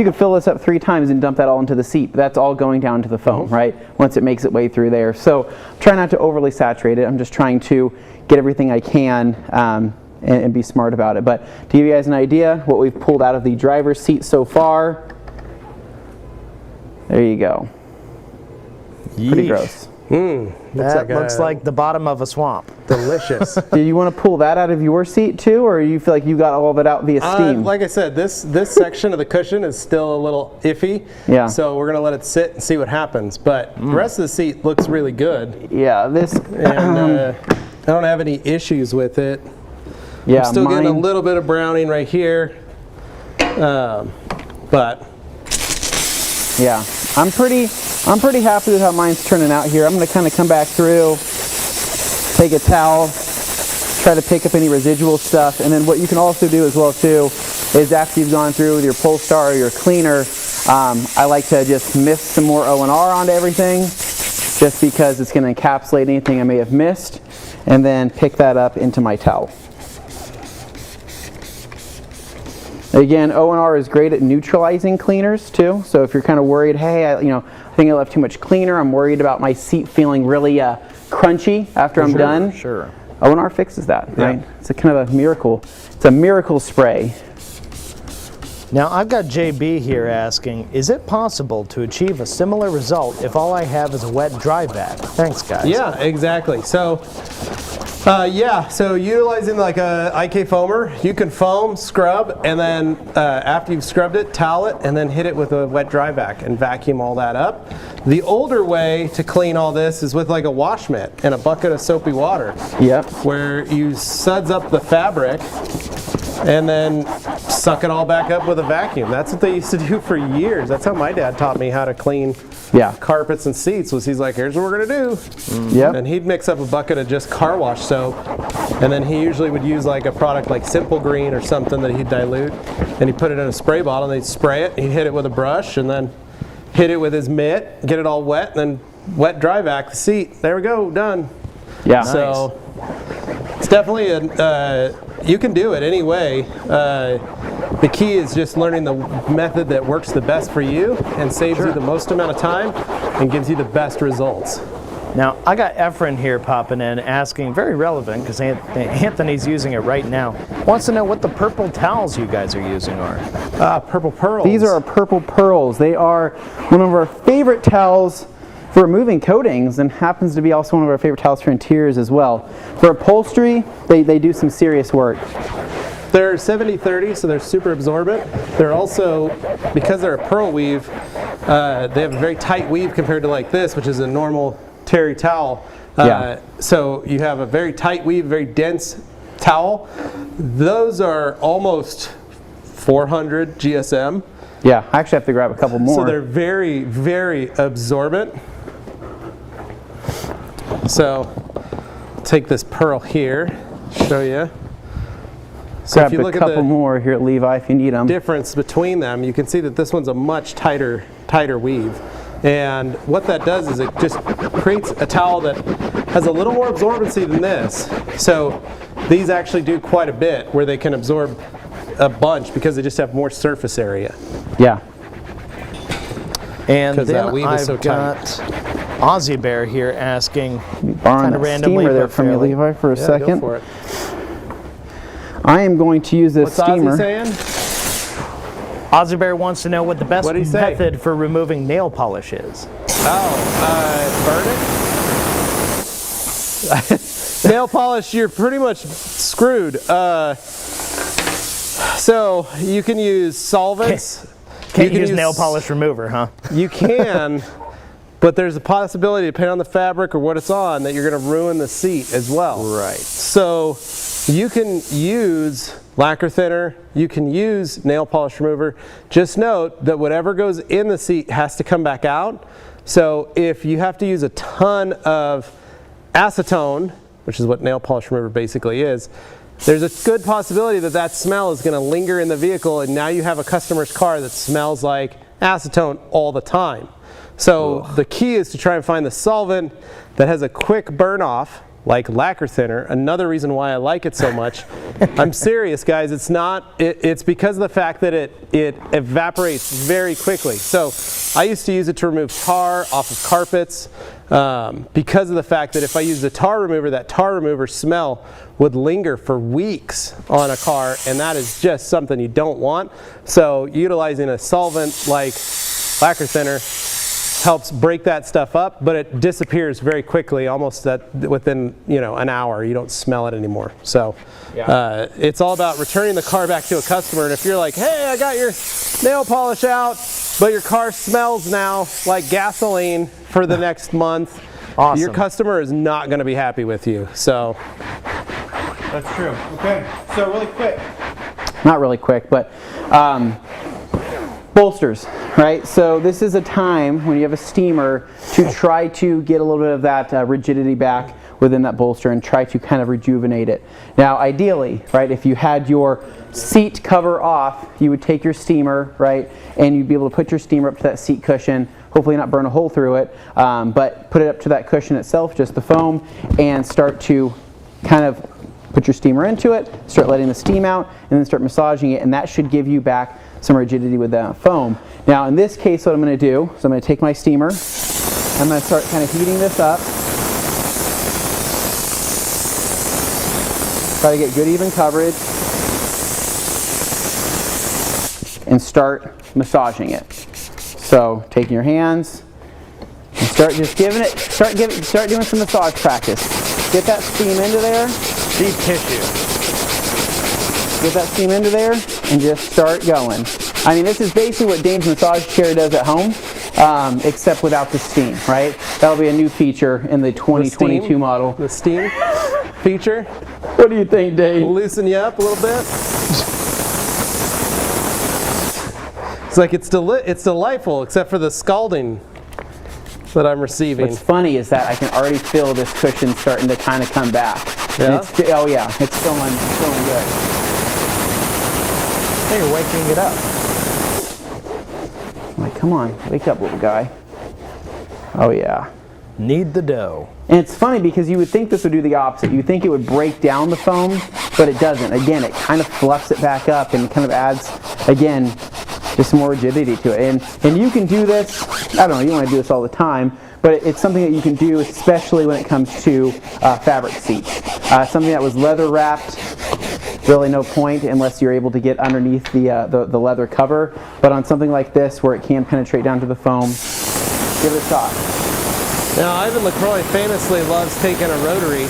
could fill this up 3 times and dump that all into the seat. But that's all going down to the foam, right? Once it makes its way through there. So try not to overly saturate it. I'm just trying to get everything I can and be smart about it. But to give you guys an idea, what we've pulled out of the driver's seat so far, there you go. Pretty gross. That looks like the bottom of a swamp. Delicious. Do you want to pull that out of your seat too, or you feel like you got all of it out via steam? Like I said, this section of the cushion is still a little iffy. Yeah. So we're gonna let it sit and see what happens. But the rest of the seat looks really good. Yeah, this. And I don't have any issues with it. Yeah, I'm still getting a mine- little bit of browning right here. But Yeah, I'm pretty happy with how mine's turning out here. I'm gonna kind of come back through, take a towel, try to pick up any residual stuff, and then what you can also do as well too is after you've gone through with your Polestar or your cleaner, I like to just mist some more O&R onto everything, just because it's going to encapsulate anything I may have missed, and then pick that up into my towel. Again, O&R is great at neutralizing cleaners too. So if you're kind of worried, hey, I think I left too much cleaner. I'm worried about my seat feeling really crunchy after I'm done. Sure. O&R fixes that, right? It's a kind of a miracle. It's a miracle spray. Now I've got JB here asking, is it possible to achieve a similar result if all I have is a wet dry vac? Thanks, guys. yeah, exactly. So so utilizing like a IK foamer, you can foam, scrub, and then after you've scrubbed it, towel it, and then hit it with a wet dry vac and vacuum all that up. The older way to clean all this is with like a wash mitt and a bucket of soapy water. Yep. Where you suds up the fabric and then suck it all back up with a vacuum. That's what they used to do for years. That's how my dad taught me how to clean carpets and seats. Was he's like, here's what we're gonna do. Yep. And he'd mix up a bucket of just car wash soap, and then he usually would use like a product like Simple Green or something that he'd dilute, and he'd put it in a spray bottle, and they'd spray it, he'd hit it with a brush, and then hit it with his mitt, get it all wet, and then wet dry vac the seat. There we go, done. Yeah. So it's definitely you can do it any way. The key is just learning the method that works the best for you and saves you the most amount of time and gives you the best results. Now, I got Efren here popping in asking, very relevant because Anthony's using it right now, wants to know what the purple towels you guys are using are. Purple pearls. These are our purple pearls. They are one of our favorite towels for removing coatings and happens to be also one of our favorite towels for interiors as well. For upholstery, they do some serious work. They're 70-30, so they're super absorbent. They're also, because they're a pearl weave, they have a very tight weave compared to like this, which is a normal terry towel. So you have a very tight weave, very dense towel. Those are almost 400 GSM. Yeah, I actually have to grab a couple more. So they're very, very absorbent. So take this pearl here, show you. So grab if you look a couple at the more here at Levi if you need them. difference between them, you can see that this one's a much tighter weave. And what that does is it just creates a towel that has a little more absorbency than this. So these actually do quite a bit where they can absorb a bunch because they just have more surface area. Yeah. And then that weave is I've so got Aussie Bear here asking, Borrowing kind of that randomly, steamer there but from you, fairly. Levi, for a Yeah, second. go for it. I am going to use this What's steamer. Ozzy saying? Aussie Bear wants to know what the best What'd he say? method for removing nail polish is. Burn it? Nail polish, you're pretty much screwed. So you can use solvents. Can't You can use nail polish remover, huh? You can, but there's a possibility, depending on the fabric or what it's on, that you're going to ruin the seat as well. Right. So you can use lacquer thinner, you can use nail polish remover. Just note that whatever goes in the seat has to come back out. So if you have to use a ton of acetone, which is what nail polish remover basically is, there's a good possibility that that smell is going to linger in the vehicle, and now you have a customer's car that smells like acetone all the time. So the key is to try and find the solvent that has a quick burn off, like lacquer thinner. Another reason why I like it so much. I'm serious, guys. It's because of the fact that it evaporates very quickly. So I used to use it to remove tar off of carpets because of the fact that if I used a tar remover, that tar remover smell would linger for weeks on a car, and that is just something you don't want. So utilizing a solvent like lacquer thinner helps break that stuff up, but it disappears very quickly, almost within an hour. You don't smell it anymore. So it's all about returning the car back to a customer. And if you're like, hey, I got your nail polish out, but your car smells now like gasoline for the next month, awesome. Your customer is not going to be happy with you. So That's true. Okay, so really quick. Not really quick, but bolsters, right? So this is a time when you have a steamer to try to get a little bit of that rigidity back within that bolster and try to kind of rejuvenate it. Now ideally, right, if you had your seat cover off, you would take your steamer, right, and you'd be able to put your steamer up to that seat cushion, hopefully not burn a hole through it, but put it up to that cushion itself, just the foam, and start to kind of put your steamer into it, start letting the steam out, and then start massaging it, and that should give you back some rigidity with that foam. Now in this case, what I'm going to do is I'm going to take my steamer, I'm going to start kind of heating this up, try to get good even coverage, and start massaging it. So taking your hands and start doing some massage practice. Get that steam into there. Deep tissue. Get that steam into there and just start going. I mean, this is basically what Dane's massage chair does at home, except without the steam, right? That'll be a new feature in the 2022 model. the steam feature, What do you think, Dane? loosen you up a little bit. It's like it's delightful, except for the scalding that I'm receiving. What's funny is that I can already feel this cushion starting to kind of come back. Yeah? Oh yeah, it's feeling good. Hey, you're waking it up. I'm like, come on, wake up, little guy. Oh yeah. Knead the dough. And it's funny because you would think this would do the opposite. You think it would break down the foam, but it doesn't. Again, it kind of fluffs it back up and kind of adds, again, just more rigidity to it. And you can do this, I don't know, you don't want to do this all the time, but it's something that you can do especially when it comes to fabric seats. Something that was leather wrapped, really no point unless you're able to get underneath the leather cover. But on something like this where it can penetrate down to the foam, give it a shot. Now, Ivan LaCroix famously loves taking a rotary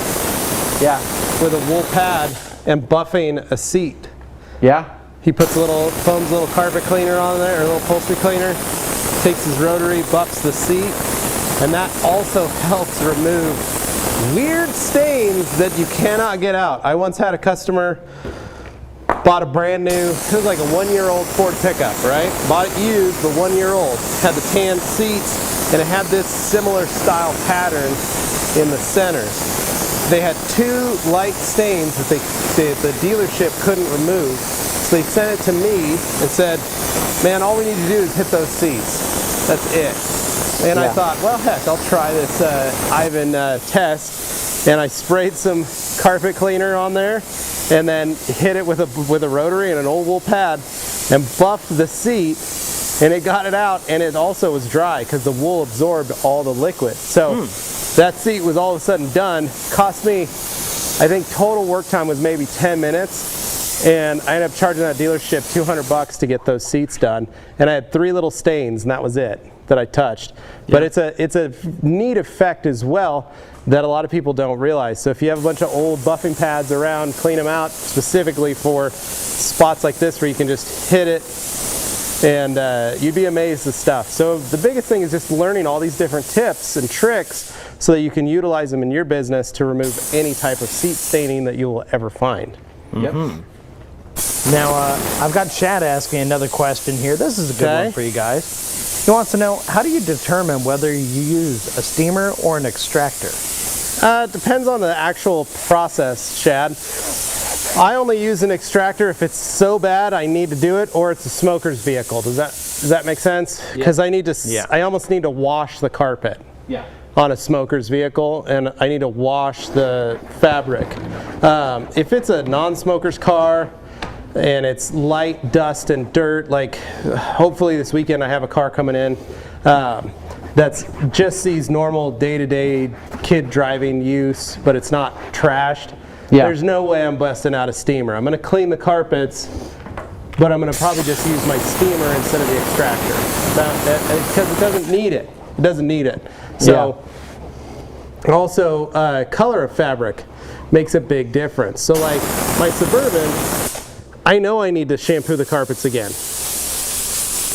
with a wool pad and buffing a seat. Yeah. He puts foams a little carpet cleaner on there, or a little upholstery cleaner, takes his rotary, buffs the seat, and that also helps remove weird stains that you cannot get out. I once had a customer bought a brand new, it was like a 1-year-old Ford pickup, right? Bought it used, but 1-year-old. Had the tan seats, and it had this similar style pattern in the center. They had 2 light stains that the dealership couldn't remove. So they sent it to me and said, man, all we need to do is hit those seats. That's it. And I thought, well, heck, I'll try this Ivan test. And I sprayed some carpet cleaner on there and then hit it with a rotary and an old wool pad and buffed the seat, and it got it out, and it also was dry because the wool absorbed all the liquid. So that seat was all of a sudden done. Cost me, I think total work time was maybe 10 minutes, and I ended up charging that dealership $200 to get those seats done. And I had 3 little stains, and that was it that I touched. But it's a neat effect as well that a lot of people don't realize. So if you have a bunch of old buffing pads around, clean them out specifically for spots like this where you can just hit it, and you'd be amazed at stuff. So the biggest thing is just learning all these different tips and tricks so that you can utilize them in your business to remove any type of seat staining that you will ever find. Now, I've got Chad asking another question here. This is a good one for you guys. He wants to know, how do you determine whether you use a steamer or an extractor? It depends on the actual process, Chad. I only use an extractor if it's so bad I need to do it, or it's a smoker's vehicle. Does that make sense? Because I almost need to wash the carpet on a smoker's vehicle, and I need to wash the fabric. If it's a non-smoker's car and it's light dust and dirt, like hopefully this weekend I have a car coming in that's just these normal day-to-day kid driving use, but it's not trashed. There's no way I'm busting out a steamer. I'm going to clean the carpets, but I'm going to probably just use my steamer instead of the extractor because it doesn't need it. It doesn't need it. So also color of fabric makes a big difference. So like my Suburban, I know I need to shampoo the carpets again.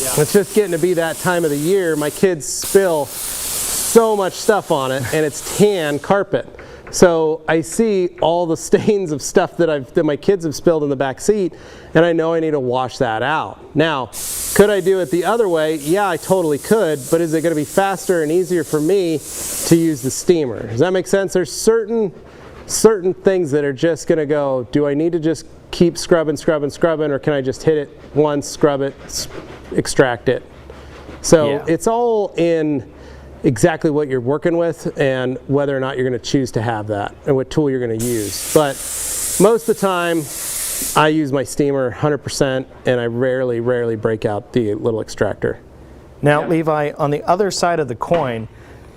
It's just getting to be that time of the year. My kids spill so much stuff on it, and it's tan carpet. So I see all the stains of stuff that my kids have spilled in the back seat, and I know I need to wash that out. Now, could I do it the other way? Yeah, I totally could, but is it going to be faster and easier for me to use the steamer? Does that make sense? There's certain things that are just going to go, do I need to just keep scrubbing, or can I just hit it once, scrub it, extract it? So it's all in exactly what you're working with and whether or not you're going to choose to have that and what tool you're going to use. But most of the time I use my steamer 100%, and I rarely break out the little extractor. Now, Levi, on the other side of the coin,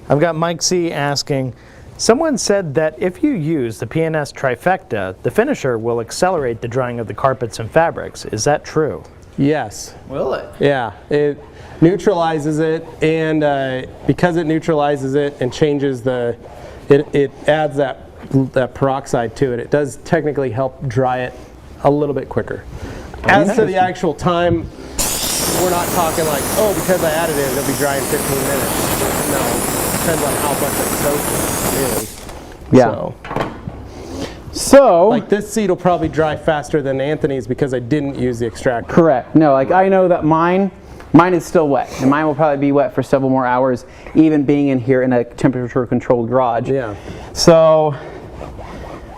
I've got Mike C asking, someone said that if you use the P&S trifecta, the finisher will accelerate the drying of the carpets and fabrics. Is that true? Yes. Will it? Yeah, it neutralizes it, and because it neutralizes it and changes it adds that peroxide to it. It does technically help dry it a little bit quicker. As to the actual time, we're not talking like, oh, because I added it, it'll be dry in 15 minutes. No, depends on how much it's soaked, really. Yeah. So like this seat will probably dry faster than Anthony's because I didn't use the extractor. Correct. No, like I know that mine is still wet, and mine will probably be wet for several more hours, even being in here in a temperature-controlled garage. Yeah. So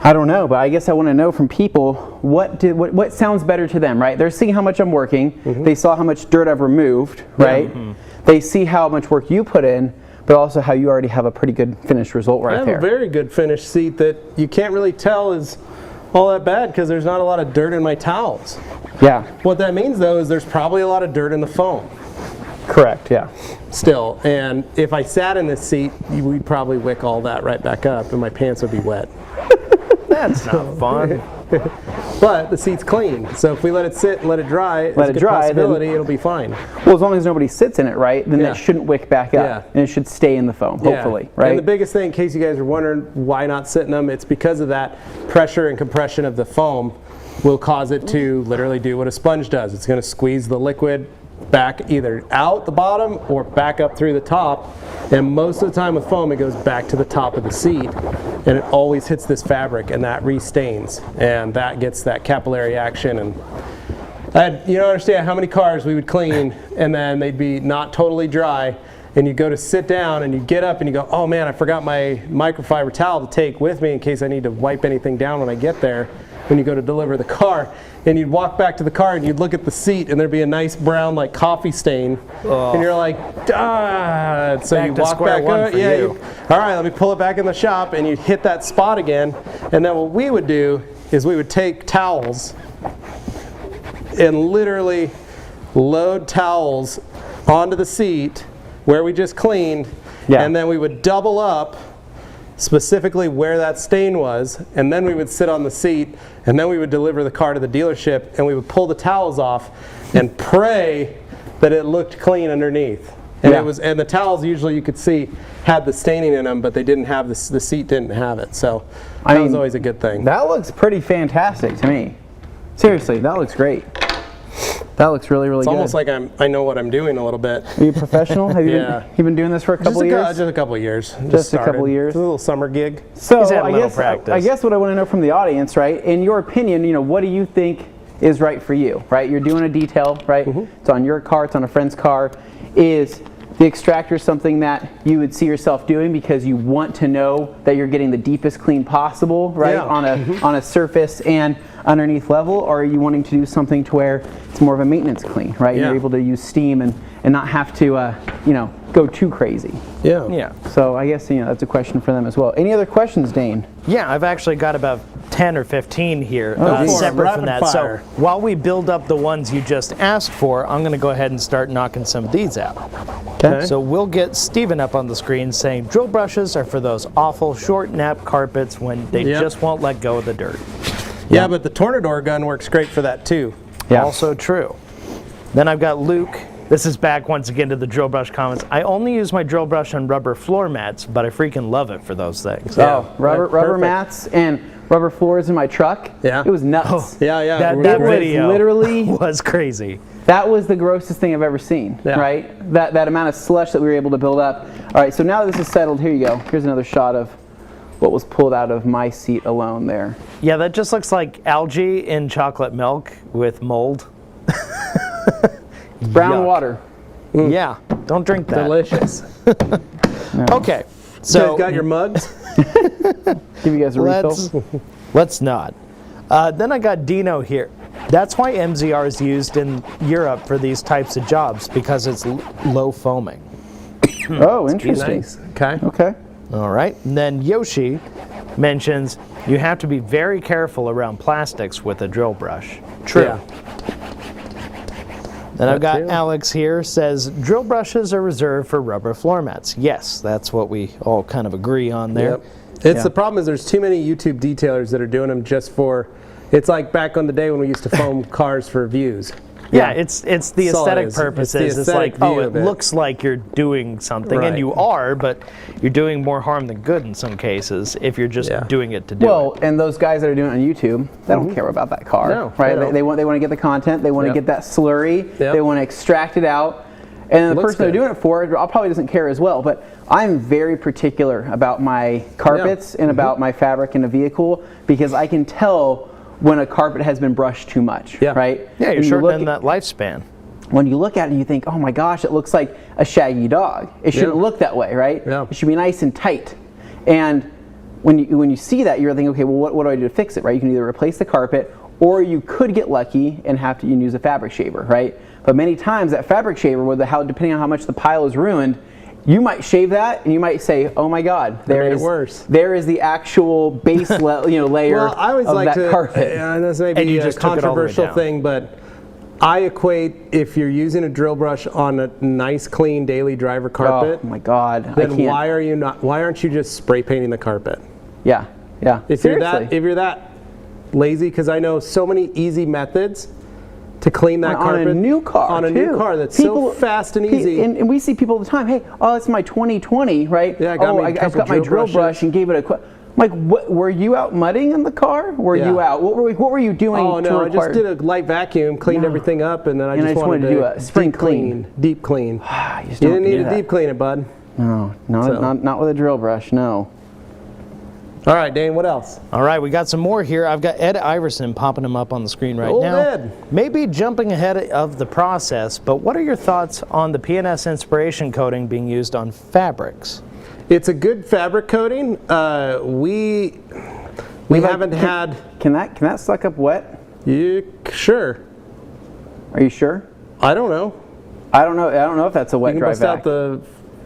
I don't know, but I guess I want to know from people what sounds better to them, right? They're seeing how much I'm working. They saw how much dirt I've removed, right? They see how much work you put in. but also how you already have a pretty good finished result right I have there. a very good finished seat that you can't really tell is all that bad because there's not a lot of dirt in my towels. Yeah, What that means though is there's probably a lot of dirt in the foam correct, yeah. still. And if I sat in this seat, we'd probably wick all that right back up and my pants would be wet. That's not fun. But the seat's clean, so if we let it sit and let it dry, Let it's it a good dry, possibility it'll be fine. Well, as long as nobody sits in it, right, then Yeah. it shouldn't wick back up, Yeah. and it should stay in the foam, hopefully, right? And the biggest thing, in case you guys are wondering why not sit in them, it's because of that pressure and compression of the foam will cause it to literally do what a sponge does. It's going to squeeze the liquid back either out the bottom or back up through the top. And most of the time with foam, it goes back to the top of the seat, and it always hits this fabric, and that restains, and that gets that capillary action. And you don't understand how many cars we would clean, and then they'd be not totally dry, and you go to sit down, and you get up, and you go, oh man, I forgot my microfiber towel to take with me in case I need to wipe anything down when I get there. When you go to deliver the car, and you'd walk back to the car and you'd look at the seat and there'd be a nice brown like coffee stain, and you're like, ah. So Back you to walk square back one up, for yeah. you. All right, let me pull it back in the shop, and you hit that spot again, and then what we would do is we would take towels and literally load towels onto the seat where we just cleaned, and then we would double up specifically where that stain was, and then we would sit on the seat, and then we would deliver the car to the dealership, and we would pull the towels off and pray that it looked clean underneath. And it was, and the towels usually you could see had the staining in them, but they didn't have the seat didn't have it. So that was always a good thing. That looks pretty fantastic to me. Seriously, that looks great. That looks really, really It's good. almost like I know what I'm doing a little bit. Are you a professional? Have you been doing this for a couple of years? Just a couple of years. Just a couple of years. It's a little summer gig. So He's had I little guess practice. I guess what I want to know from the audience, right? In your opinion, what do you think is right for you, right? You're doing a detail, right? It's on your car, it's on a friend's car. Is the extractor something that you would see yourself doing because you want to know that you're getting the deepest clean possible, right? Yeah. On a surface and underneath level, or are you wanting to do something to where it's more of a maintenance clean, right? Yeah. You're able to use steam and not have to go too crazy. Yeah. Yeah. So I guess that's a question for them as well. Any other questions, Dane? Yeah, I've actually got about 10 or 15 here, geez. separate from Rapid that. fire. So while we build up the ones you just asked for, I'm going to go ahead and start knocking some of these out. Okay. So we'll get Steven up on the screen saying drill brushes are for those awful short nap carpets when they just won't let go of the dirt. Yeah, but the Tornador gun works great for that too. Yeah. Also true. Then I've got Luke. This is back once again to the drill brush comments. I only use my drill brush on rubber floor mats, but I freaking love it for those things. Oh, rubber perfect. mats and rubber floors in my truck. Yeah. It was nuts. Yeah. That was video literally was crazy. that was the grossest thing I've ever seen. Yeah. Right? That amount of slush that we were able to build up. All right, so now that this is settled, here you go. Here's another shot of what was pulled out of my seat alone there. Yeah, that just looks like algae in chocolate milk with mold. Brown Yuck. water. Yeah, don't drink that. Delicious. Okay, So so you guys got your mugs? Give you guys a refill. let's not. Then I got Dino here. That's why MZR is used in Europe for these types of jobs, because it's low foaming. Oh, interesting. Nice. Okay. Okay. All right, and then Yoshi mentions you have to be very careful around plastics with a drill brush. True. Yeah. Then I've got too. Alex here, says drill brushes are reserved for rubber floor mats. Yes, that's what we all kind of agree on there. Yep. It's the problem is there's too many YouTube detailers that are doing them just for. It's like back on the day when we used to foam cars for views. Yeah, it's the That's all it aesthetic is. purposes. It's the It's aesthetic like, oh, view it of it. looks like you're doing something, and Right. you are, but you're doing more harm than good in some cases if you're just doing it to do Well, and those guys that are doing it on YouTube, they don't care about that car, No, right? they don't. They want to get the content. They want to Yep. get that slurry. Yep. They want to extract it out. And then the Looks person they're good. doing it for probably doesn't care as well. But I'm very particular about my carpets and about my fabric in a vehicle, because I can tell when a carpet has been brushed too much, Yeah. right? Yeah, you're When you shortening look that lifespan. when you look at it and you think, oh my gosh, it looks like a shaggy dog. It shouldn't Yeah. look that way, right? Yeah. It should be nice and tight. And when you see that, you're thinking, okay, well, what do I do to fix it, right? You can either replace the carpet, or you could get lucky and have to use a fabric shaver, right? But many times that fabric shaver, depending on how much the pile is ruined, you might shave that and you might say, oh my God, there is the actual base layer well, I always of like that carpet. This may be a controversial thing, but I equate if you're using a drill brush on a nice, clean daily driver carpet. Oh my God! Then why aren't you just spray painting the carpet? Yeah, yeah. If you're that lazy, because I know so many easy methods to clean that carpet on a new car. On a new car that's so fast and easy. And we see people all the time. Hey, oh, it's my 2020, right? Yeah, I got my drill brush and gave it a. Like, what, were you out mudding in the car? Were you out? What were you doing? Oh no, I just did a light vacuum, cleaned everything up, and then I just wanted to do a spring clean, deep clean. You didn't need to deep clean it, bud. No, not with a drill brush. No. All right, Dane, what else? All right, we got some more here. I've got Ed Iverson popping them up on the screen right now. Ed. Maybe jumping ahead of the process, but what are your thoughts on the PNS inspiration coating being used on fabrics? It's a good fabric coating. We haven't had. Can that suck up wet? Sure. Are you sure? I don't know. I don't know if that's a wet dry vac.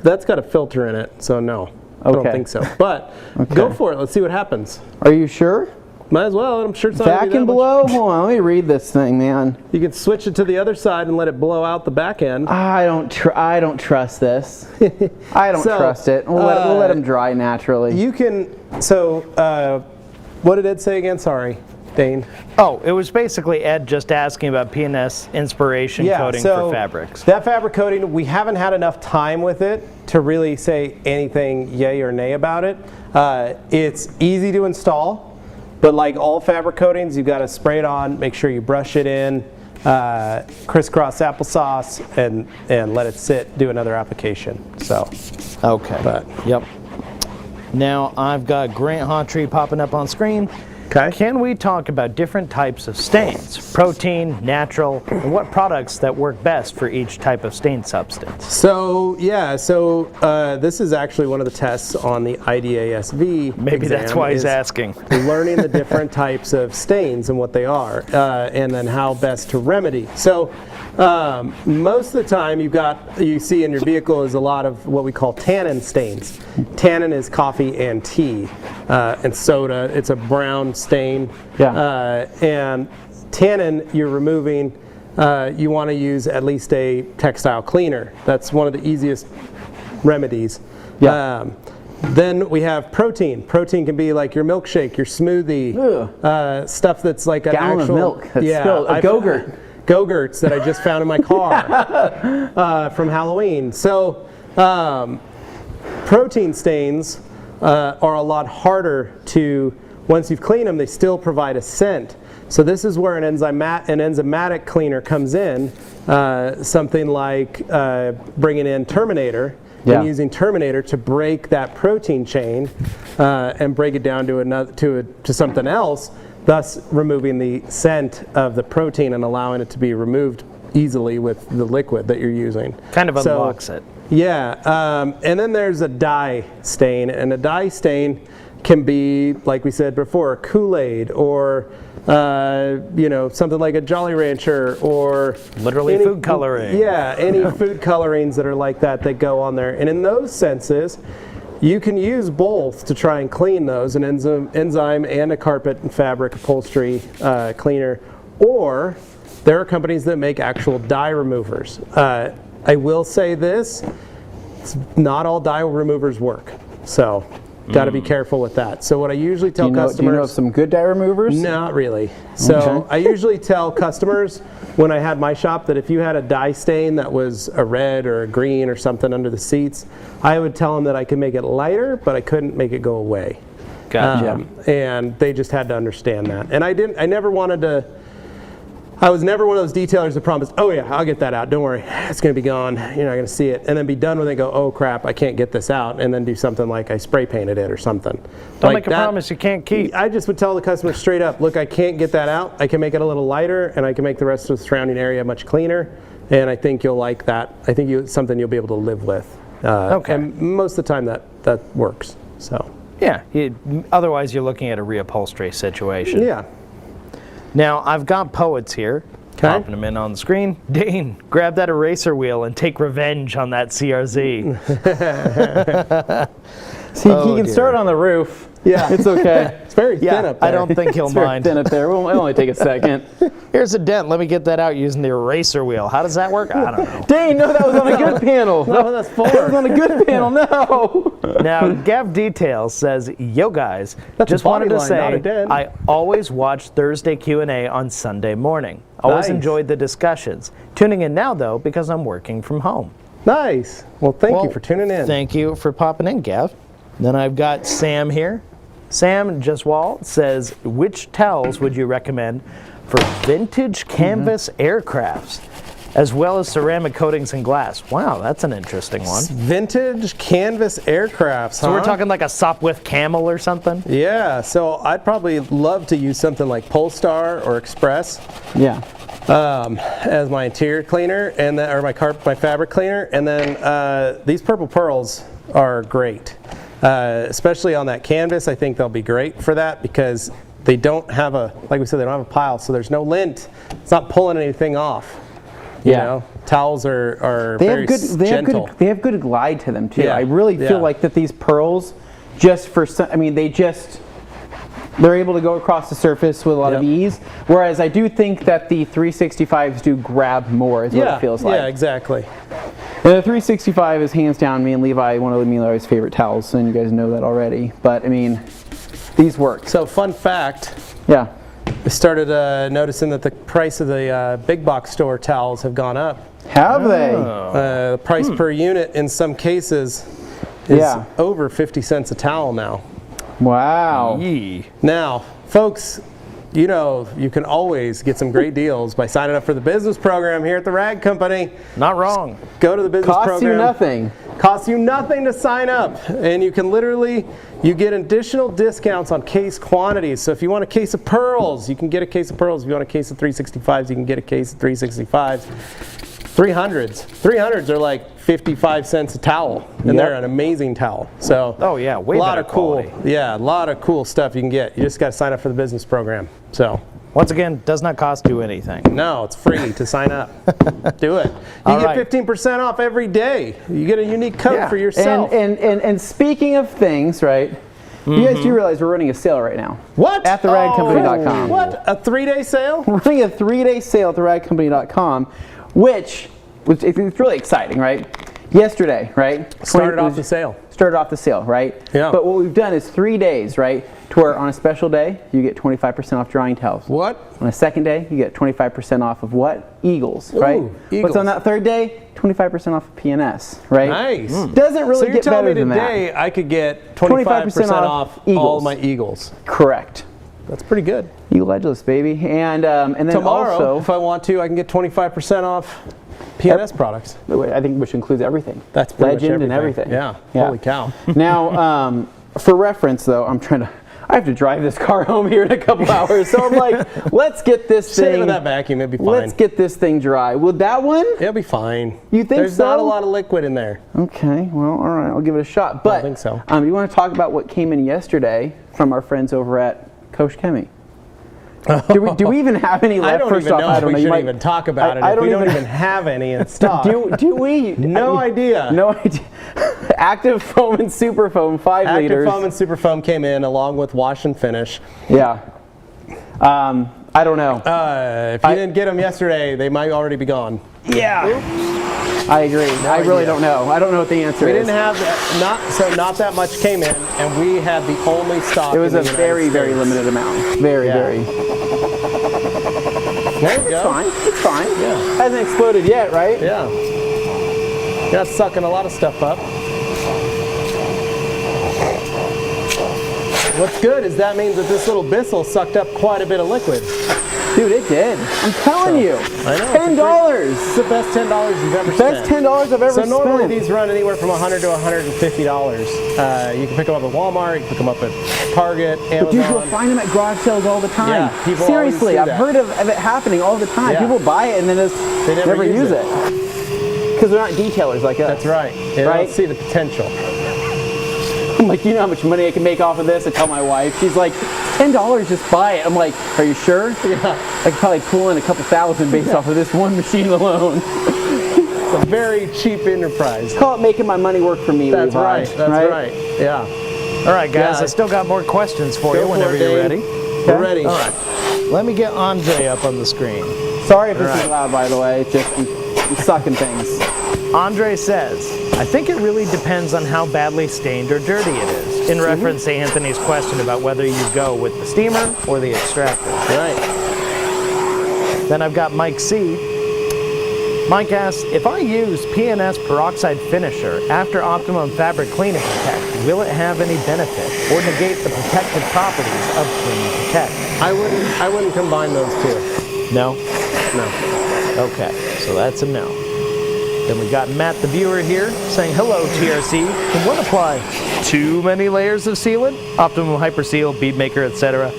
That's got a filter in it, so no. I don't think so. But go for it. Let's see what happens. Are you sure? Might as well. I'm sure it's not gonna be Back and that below? much. Hold on, let me read this thing, man. You can switch it to the other side and let it blow out the back end. I don't trust this. I don't trust it. We'll let them dry naturally. You can. So, what did Ed say again? Sorry, Dane. Oh, it was basically Ed just asking about PNS inspiration coating for fabrics. That fabric coating, we haven't had enough time with it to really say anything yay or nay about it. It's easy to install, but like all fabric coatings, you've got to spray it on, make sure you brush it in, crisscross applesauce, and let it sit, do another application. So, okay. Yep. Now I've got Grant Hawtree popping up on screen. Okay. Can we talk about different types of stains, protein, natural, and what products that work best for each type of stain substance? So this is actually one of the tests on the IDASV Maybe exam, that's why he's asking. Learning the different types of stains and what they are, and then how best to remedy. So most of the time you see in your vehicle is a lot of what we call tannin stains. Tannin is coffee and tea and soda. It's a brown stain. Yeah. And tannin you're removing, you want to use at least a textile cleaner. That's one of the easiest remedies. Yeah. Then we have protein. Protein can be like your milkshake, your smoothie, stuff that's like an gallon actual of milk that's spilled, a Go-Gurt. Go-Gurts that I just found in my car from Halloween. So protein stains are a lot harder to, once you've cleaned them, they still provide a scent. So this is where an enzymatic cleaner comes in, something like bringing in Terminator and using Terminator to break that protein chain and break it down to something else, thus removing the scent of the protein and allowing it to be removed easily with the liquid that you're using. Kind of unlocks it. Yeah, and then there's a dye stain, and a dye stain can be, like we said before, Kool-Aid or something like a Jolly Rancher or literally food coloring. Yeah, any food colorings that are like that go on there. And in those senses, you can use both to try and clean those, an enzyme and a carpet and fabric upholstery cleaner, or there are companies that make actual dye removers. I will say this, not all dye removers work, so got to be careful with that. So what I usually tell customers... Do you know of some good dye removers? Not really. So I usually tell customers when I had my shop that if you had a dye stain that was a red or a green or something under the seats, I would tell them that I could make it lighter, but I couldn't make it go away. Gotcha. And they just had to understand that. And I was never one of those detailers that promised, oh yeah, I'll get that out, don't worry, it's going to be gone, you're not going to see it, and then be done with it and go, oh crap, I can't get this out, and then do something like I spray painted it or something. Don't make a promise you can't keep. I just would tell the customer straight up, look, I can't get that out, I can make it a little lighter, and I can make the rest of the surrounding area much cleaner, and I think you'll like that. I think it's something you'll be able to live with. And most of the time that works. So. Yeah, otherwise you're looking at a reupholstery situation. Yeah. Now, I've got Poets here. Popping them in on the screen. Dane, grab that eraser wheel and take revenge on that CRZ. See, he can start on the roof. Yeah. It's okay. It's very thin up there. I don't think he'll It's very mind. thin up there. It'll only take a second. Here's a dent. Let me get that out using the eraser wheel. How does that work? I don't know. Dang, no, that was on a good panel. No, that's four. That was on a good panel. No. Now, Gav Details says, "Yo guys, That's just a body wanted to line, not a say dent." I always watch Thursday Q&A on Sunday morning. Always Nice. enjoyed the discussions. Tuning in now though because I'm working from home." Nice. Well, thank you for tuning in. Thank you for popping in, Gav. Then I've got Sam here. Sam Jeswal says, "Which towels would you recommend for vintage canvas aircrafts, as well as ceramic coatings and glass?" Wow, that's an interesting one. Vintage canvas aircrafts, So we're talking like a Sopwith Camel or something? Yeah, so I'd probably love to use something like Polestar or Express Yeah. as my interior cleaner, and then, or my fabric cleaner, and then these purple pearls are great, especially on that canvas. I think they'll be great for that because they don't have like we said, they don't have a pile, so there's no lint. It's not pulling anything off. You know, towels are very gentle. They have good glide to them too. Yeah. I really feel like that these pearls, they're able to go across the surface with a lot of ease. Whereas I do think that the 365s do grab more, is what it feels like. Yeah, exactly. And the 365 is hands down me and Levi, one of Levi's favorite towels, and you guys know that already. But I mean, these work. So fun fact. Yeah. I started noticing that the price of the big box store towels have gone up. Have they? The price per unit in some cases is over 50 cents a towel now. Wow. Yee. Now, folks, you know you can always get some great deals by signing up for the business program here at the Rag Company. Not wrong. Go to the business program. Costs you nothing. Costs you nothing to sign up, and you can literally, you get additional discounts on case quantities. So if you want a case of pearls, you can get a case of pearls. If you want a case of 365s, you can get a case of 365s. 300s are like 55 cents a towel, and they're an amazing towel. So way a lot better of cool, quality. a lot of cool stuff you can get. You just got to sign up for the business program. So Once again, does not cost you anything. no, it's free to sign up. Do it. You All get right. 15% off every day. You get a unique coat for yourself. And speaking of things, right? You guys do realize we're running a sale right now. What? At theragcompany.com. What? A 3-day sale? We're running a 3-day sale at theragcompany.com, which it's really exciting, right? Yesterday, right? Started off the sale. Started off the sale, right? Yeah. But what we've done is 3 days, right? To where on a special day, you get 25% off drying towels. What? On a second day, you get 25% off of what? Eagles, right? Eagles. What's on that third day? 25% off of PNS, right? Nice. Doesn't really So you're get telling better me than today I could get 25% off all Eagles. my Eagles. Correct. That's pretty good. Eagle Edgeless, baby. And then Tomorrow, also, if I want to, I can get 25% off PNS products. I think which includes everything. That's pretty much Legend and everything. Yeah. Holy cow. Now, for reference though, I have to drive this car home here in a couple hours, so I'm like, let's get this Sit thing. with that vacuum, it'll be fine. Let's get this thing dry. Will that one? It'll be fine. You think There's so? not a lot of liquid in there. Okay, well, all right, I'll give it a shot. But think so. You want to talk about what came in yesterday from our friends over at Coach Chemi? Do we even have any left? I don't First even off, know I if don't we know. should even talk about it. I If don't we even don't even have any in stock. Do we? No idea. No idea. Active foam and super foam, 5 Active liters. foam and super foam came in along with wash and finish. Yeah. I don't know. If you didn't get them yesterday, they might already be gone. Yeah. I agree. I really don't know. I don't know what the answer We is. didn't have that, not that much came in, and we had the only stock. It was in a the very, United very States. limited amount. Very, Yeah. very. There you It's go. fine. It's fine. Yeah. Hasn't exploded yet, right? Yeah. You're not sucking a lot of stuff up. What's good is that means that this little Bissell sucked up quite a bit of liquid. Dude, it did. I'm telling you. I know. $10. It's the best $10 you've ever Best spent. $10 I've ever So spent. normally these run anywhere from $100 to $150. You can pick them up at Walmart, you can pick them up at Target, Amazon. But dude, you'll find them at garage sales all the time. Yeah, people Seriously, always do I've that. heard of it happening all the time. Yeah. People buy it and then just They never use it. Because they're not detailers like us. That's right. They Right? don't see the potential. I'm like, you know how much money I can make off of this? I tell my wife. She's like, $10, just buy it. I'm like, are you sure? Yeah. I could probably pull in a couple thousand based off of this one machine alone. It's a very cheap enterprise. Call it making my money work for me, That's Levi, right. That's right. Yeah. All right, guys, Yeah. I still got more questions for you whenever you're ready. We're ready. All right. Let me get Andre up on the screen. Sorry if this is loud, by the way. It's just I'm sucking things. Andre says, I think it really depends on how badly stained or dirty it is, in reference to Anthony's question about whether you go with the steamer or the extractor. Right. Then I've got Mike C. Mike asks, if I use PNS peroxide finisher after optimum fabric clean and protect, will it have any benefit or negate the protective properties of clean and protect? I wouldn't combine those two. No? No. Okay, so that's a no. Then we got Matt the viewer here saying, hello TRC, can one apply too many layers of sealant? Optimum hyper seal, bead maker, etc.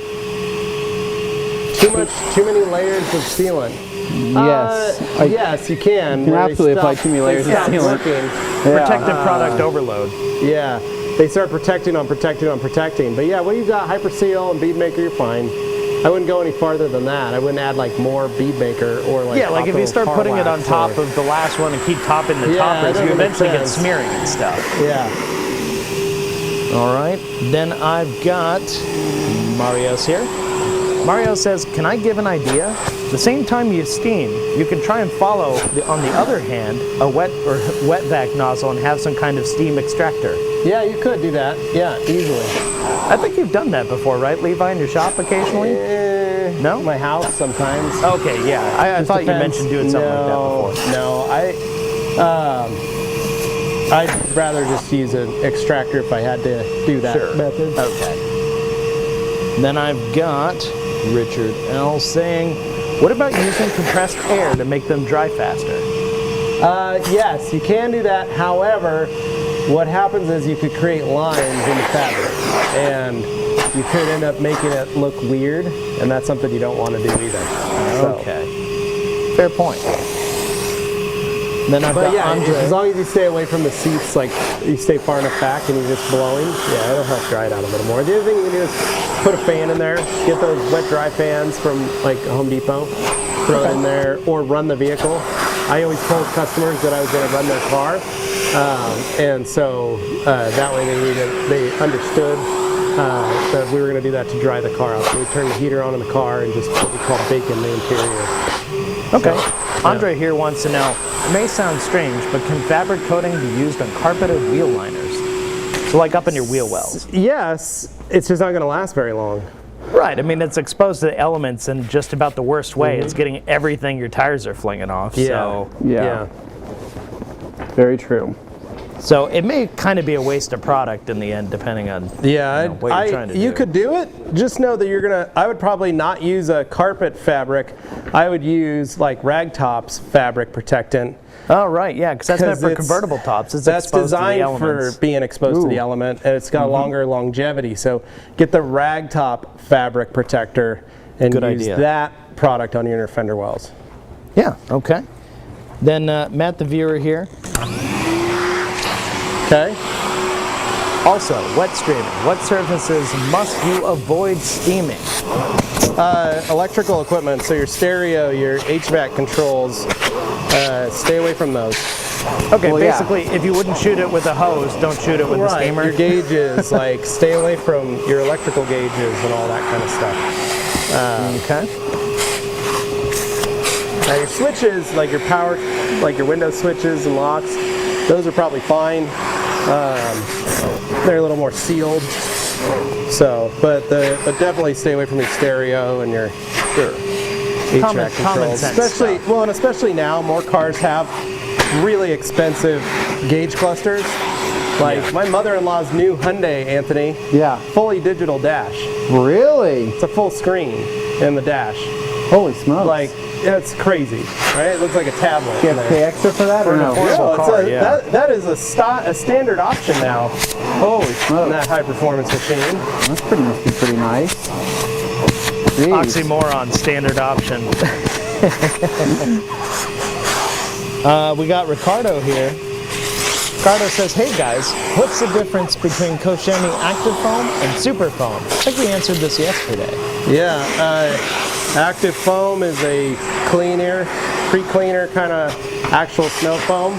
Too many layers of sealant. Yes. Yes, you can. You can absolutely apply too many layers of sealant. Protective product overload. Yeah, they start protecting on protecting on protecting. But yeah, when you've got hyper seal and bead maker, you're fine. I wouldn't go any farther than that. I wouldn't add like more bead maker or like Yeah, like if you start putting it on top of the last one and keep topping the toppers, you eventually get smearing and stuff. Yeah. All right, then I've got Mario's here. Mario says, can I give an idea? The same time you steam, you can try and follow, on the other hand, a wet vac nozzle and have some kind of steam extractor. Yeah, you could do that. Yeah, easily. I think you've done that before, right, Levi, in your shop occasionally? No? My house sometimes. Okay, yeah. I thought you mentioned doing something like that before. No, I'd rather just use an extractor if I had to do that method. Okay. Then I've got Richard L. saying, what about using compressed air to make them dry faster? Yes, you can do that. However, what happens is you could create lines in the fabric, and you could end up making it look weird, and that's something you don't want to do either. Okay. Fair point. Then I've got Andre. As long as you stay away from the seats, like you stay far enough back and you're just blowing, yeah, it'll help dry it out a little more. The other thing you can do is put a fan in there, get those wet dry fans from like Home Depot, throw it in there, or run the vehicle. I always told customers that I was going to run their car, and so that way they understood that we were going to do that to dry the car out. So we turn the heater on in the car and just what we call baking the interior. Okay. So, Andre here wants to know, it may sound strange, but can fabric coating be used on carpeted wheel liners? So like up in your wheel wells? Yes, it's just not going to last very long. Right, I mean it's exposed to the elements in just about the worst way. It's getting everything your tires are flinging off. Yeah. So Yeah. Very true. So it may kind of be a waste of product in the end, depending on what you're trying to do. You could do it. Just know that I would probably not use a carpet fabric. I would use like rag tops fabric protectant. Oh right, yeah, because that's meant for convertible tops. That's designed for being exposed to the element, and it's got a longer longevity. So get the rag top fabric protector and use that product on your inner fender wells. Yeah. Okay. Then Matt the viewer here. Okay. Also, wet streaming. What surfaces must you avoid steaming? Electrical equipment, so your stereo, your HVAC controls, stay away from those. Okay, basically, if you wouldn't shoot it with a hose, don't shoot it with the steamer. Your gauges, like stay away from your electrical gauges and all that kind of stuff. Okay. Now your switches, like your power, like your window switches and locks, those are probably fine. They're a little more sealed. So, but definitely stay away from your stereo and your HVAC controls. Especially now, more cars have really expensive gauge clusters. Like my mother-in-law's new Hyundai, Anthony. Yeah. Fully digital dash. Really? It's a full screen in the dash. Holy smokes. Like, it's crazy, right? It looks like a tablet. Do you have to pay extra for that or no? That is a standard option now. Holy smokes. In that high-performance machine. Must be pretty nice. Jeez. Oxymoron, standard option. We got Ricardo here Gardo says, hey guys, what's the difference between Koshemi Active Foam and Super Foam? I think we answered this yesterday. Yeah, Active Foam is a cleaner, pre-cleaner kind of actual snow foam.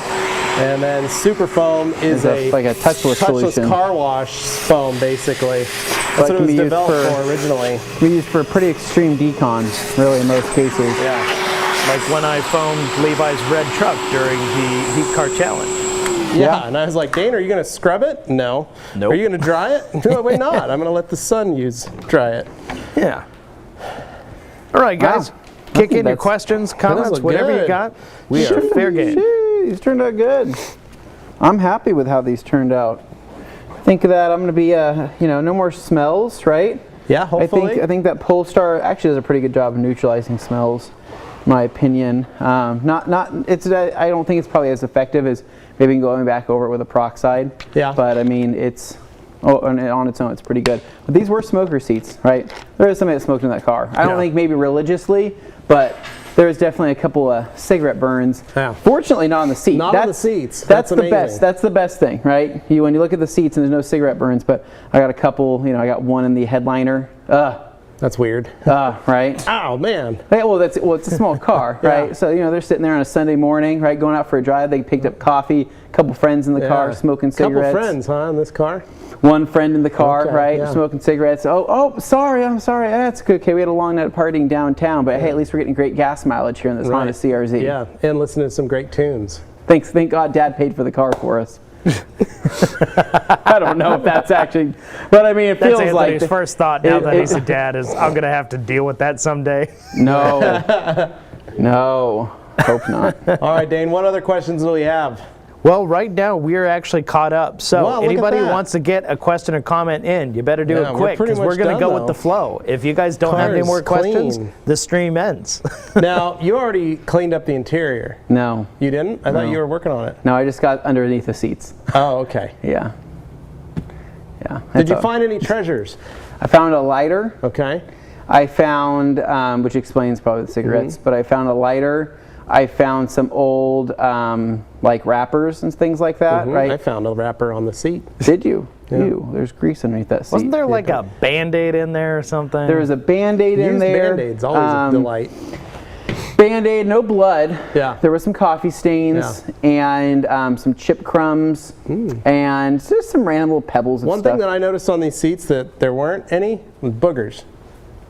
And then Super Foam is like a touchless solution. Car wash foam, basically. That's what it was developed for originally. We used for pretty extreme decons, really, in most cases. Yeah. Like when I foamed Levi's red truck during the Heat Car Challenge. Yeah, and I was like, Dane, are you going to scrub it? No. Nope. Are you going to dry it? No, why not? I'm going to let the sun dry it. Yeah. All right, guys. Wow. Kick in your questions, comments, whatever you got. We are fair game. These turned out good. I'm happy with how these turned out. Think that I'm going to be, no more smells, right? Yeah, hopefully. I think that Polestar actually does a pretty good job of neutralizing smells, in my opinion. I don't think it's probably as effective as maybe going back over it with a peroxide. Yeah. But I mean, on its own, it's pretty good. But these were smoker seats, right? There is somebody that smoked in that car. I don't think maybe religiously, but there was definitely a couple of cigarette burns. Yeah. Fortunately, not on the seat. Not on the seats. That's the amazing. best. That's the best thing, right? When you look at the seats and there's no cigarette burns, but I got a couple. I got one in the headliner. That's weird. Right. Oh man. Yeah, well, it's a small car, right? Yeah. So they're sitting there on a Sunday morning, right, going out for a drive. They picked up coffee. A couple friends in the car smoking cigarettes. Couple friends, huh, in this car? One friend in the car, right, yeah. smoking cigarettes. Oh, sorry, I'm sorry. That's good. Okay, we had a long night of partying downtown, but hey, at least we're getting great gas mileage here in this Honda CRZ. Yeah, and listening to some great tunes. Thank God Dad paid for the car for us. I don't know if that's actually, but I mean, it feels That's like Anthony's first thought now that he's a dad is, I'm going to have to deal with that someday. No, hope not. All right, Dane, what other questions do we have? Well, right now we're actually caught up. So Wow, anybody who wants to get a question or comment in, you better do it quick because we're going to go with the flow. If you guys don't have any more questions, the stream ends. Now, you already cleaned up the interior. No. You didn't? I thought you were working on it. No, I just got underneath the seats. Oh, okay. Yeah. Did you find any treasures? I found a lighter. Okay. I found, which explains probably the cigarettes, but I found a lighter. I found some old like wrappers and things like that, right? I found a wrapper on the seat. Did you? Yeah. Ew, there's grease underneath that seat. Wasn't there like a Band-Aid in there or something? There was a Band-Aid in there. Band-Aid's always a delight. Band-Aid, no blood. Yeah. There were some coffee stains and some chip crumbs and just some random little pebbles and One stuff. thing that I noticed on these seats that there weren't any was bookers.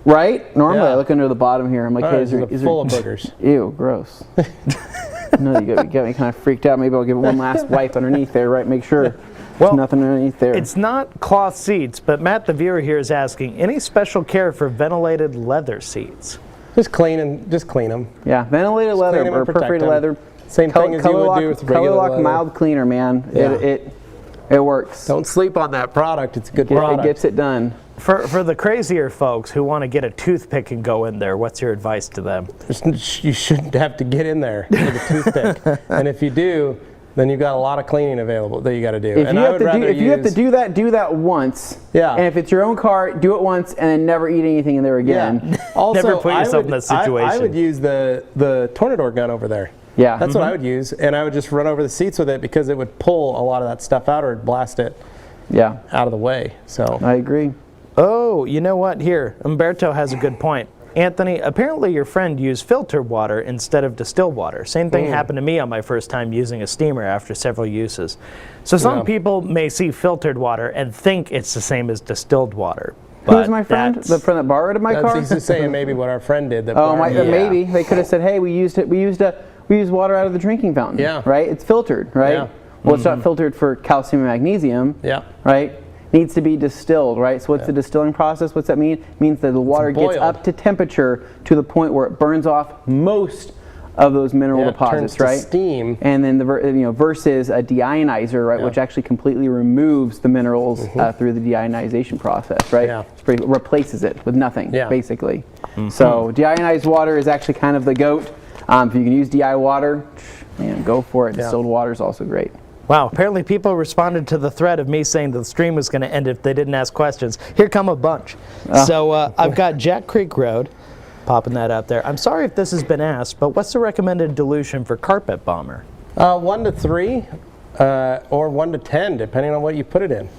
Right? Normally I Yeah. look under the bottom here. I'm like, hey, is there full of boogers. Ew, gross. No, you got me kind of freaked out. Maybe I'll give it one last wipe underneath there, right? Make sure there's nothing underneath there. It's not cloth seats, but Matt, the viewer here, is asking, any special care for ventilated leather seats? Just clean them. Yeah, ventilated leather clean 'em or and protect perforated them. leather. Same thing as you would do with regular Color Lock leather. mild cleaner, man. Yeah. It works. Don't sleep on that product. It's a good It product. gets it done. For the crazier folks who want to get a toothpick and go in there, what's your advice to them? You shouldn't have to get in there with a toothpick. And if you do, then you've got a lot of cleaning available that you got to do. If you have to do that once. Yeah. And if it's your own car, do it once and then never eat anything in there again. Yeah. Also, Never put yourself in that situation. I would use the Tornador gun over there. Yeah. That's what I would use, and I would just run over the seats with it because it would pull a lot of that stuff out or it'd blast it Yeah. out of the way. So I agree. Oh, you know what? Here, Umberto has a good point. Anthony, apparently your friend used filtered water instead of distilled water. Same thing happened to me on my first time using a steamer after several uses. So some people may see filtered water and think it's the same as distilled water. Who's my friend? The friend that borrowed my car? he's just saying maybe what our friend did. That Maybe they could have said, "Hey, we used water out of the drinking fountain." Yeah. Right. It's filtered, right? Yeah. Well, it's not filtered for calcium and magnesium. Yeah. Right. Needs to be distilled, right? So what's the distilling process? What's that mean? It means that the water gets up to temperature to the point where it burns off most of those mineral deposits, turns to right? steam. And then versus a deionizer, right, which actually completely removes the minerals through the deionization process, right? Yeah. Replaces it with nothing, basically. Mm-hmm. So deionized water is actually kind of the goat. If you can use DI water, man, go for it. Distilled water is also great. Wow, apparently people responded to the thread of me saying the stream was going to end if they didn't ask questions. Here come a bunch. So I've got Jack Creek Road, popping that out there. I'm sorry if this has been asked, but what's the recommended dilution for carpet bomber? 1 to 3 or 1 to 10, depending on what you put it in.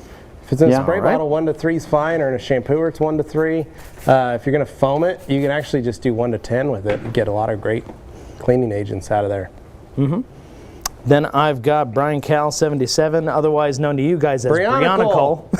If it's in a spray right. bottle, 1 to 3 is fine, or in a shampooer, it's 1 to 3. If you're going to foam it, you can actually just do 1 to 10 with it and get a lot of great cleaning agents out of there. Then I've got Brian Cal 77, otherwise known to you guys as Brianical.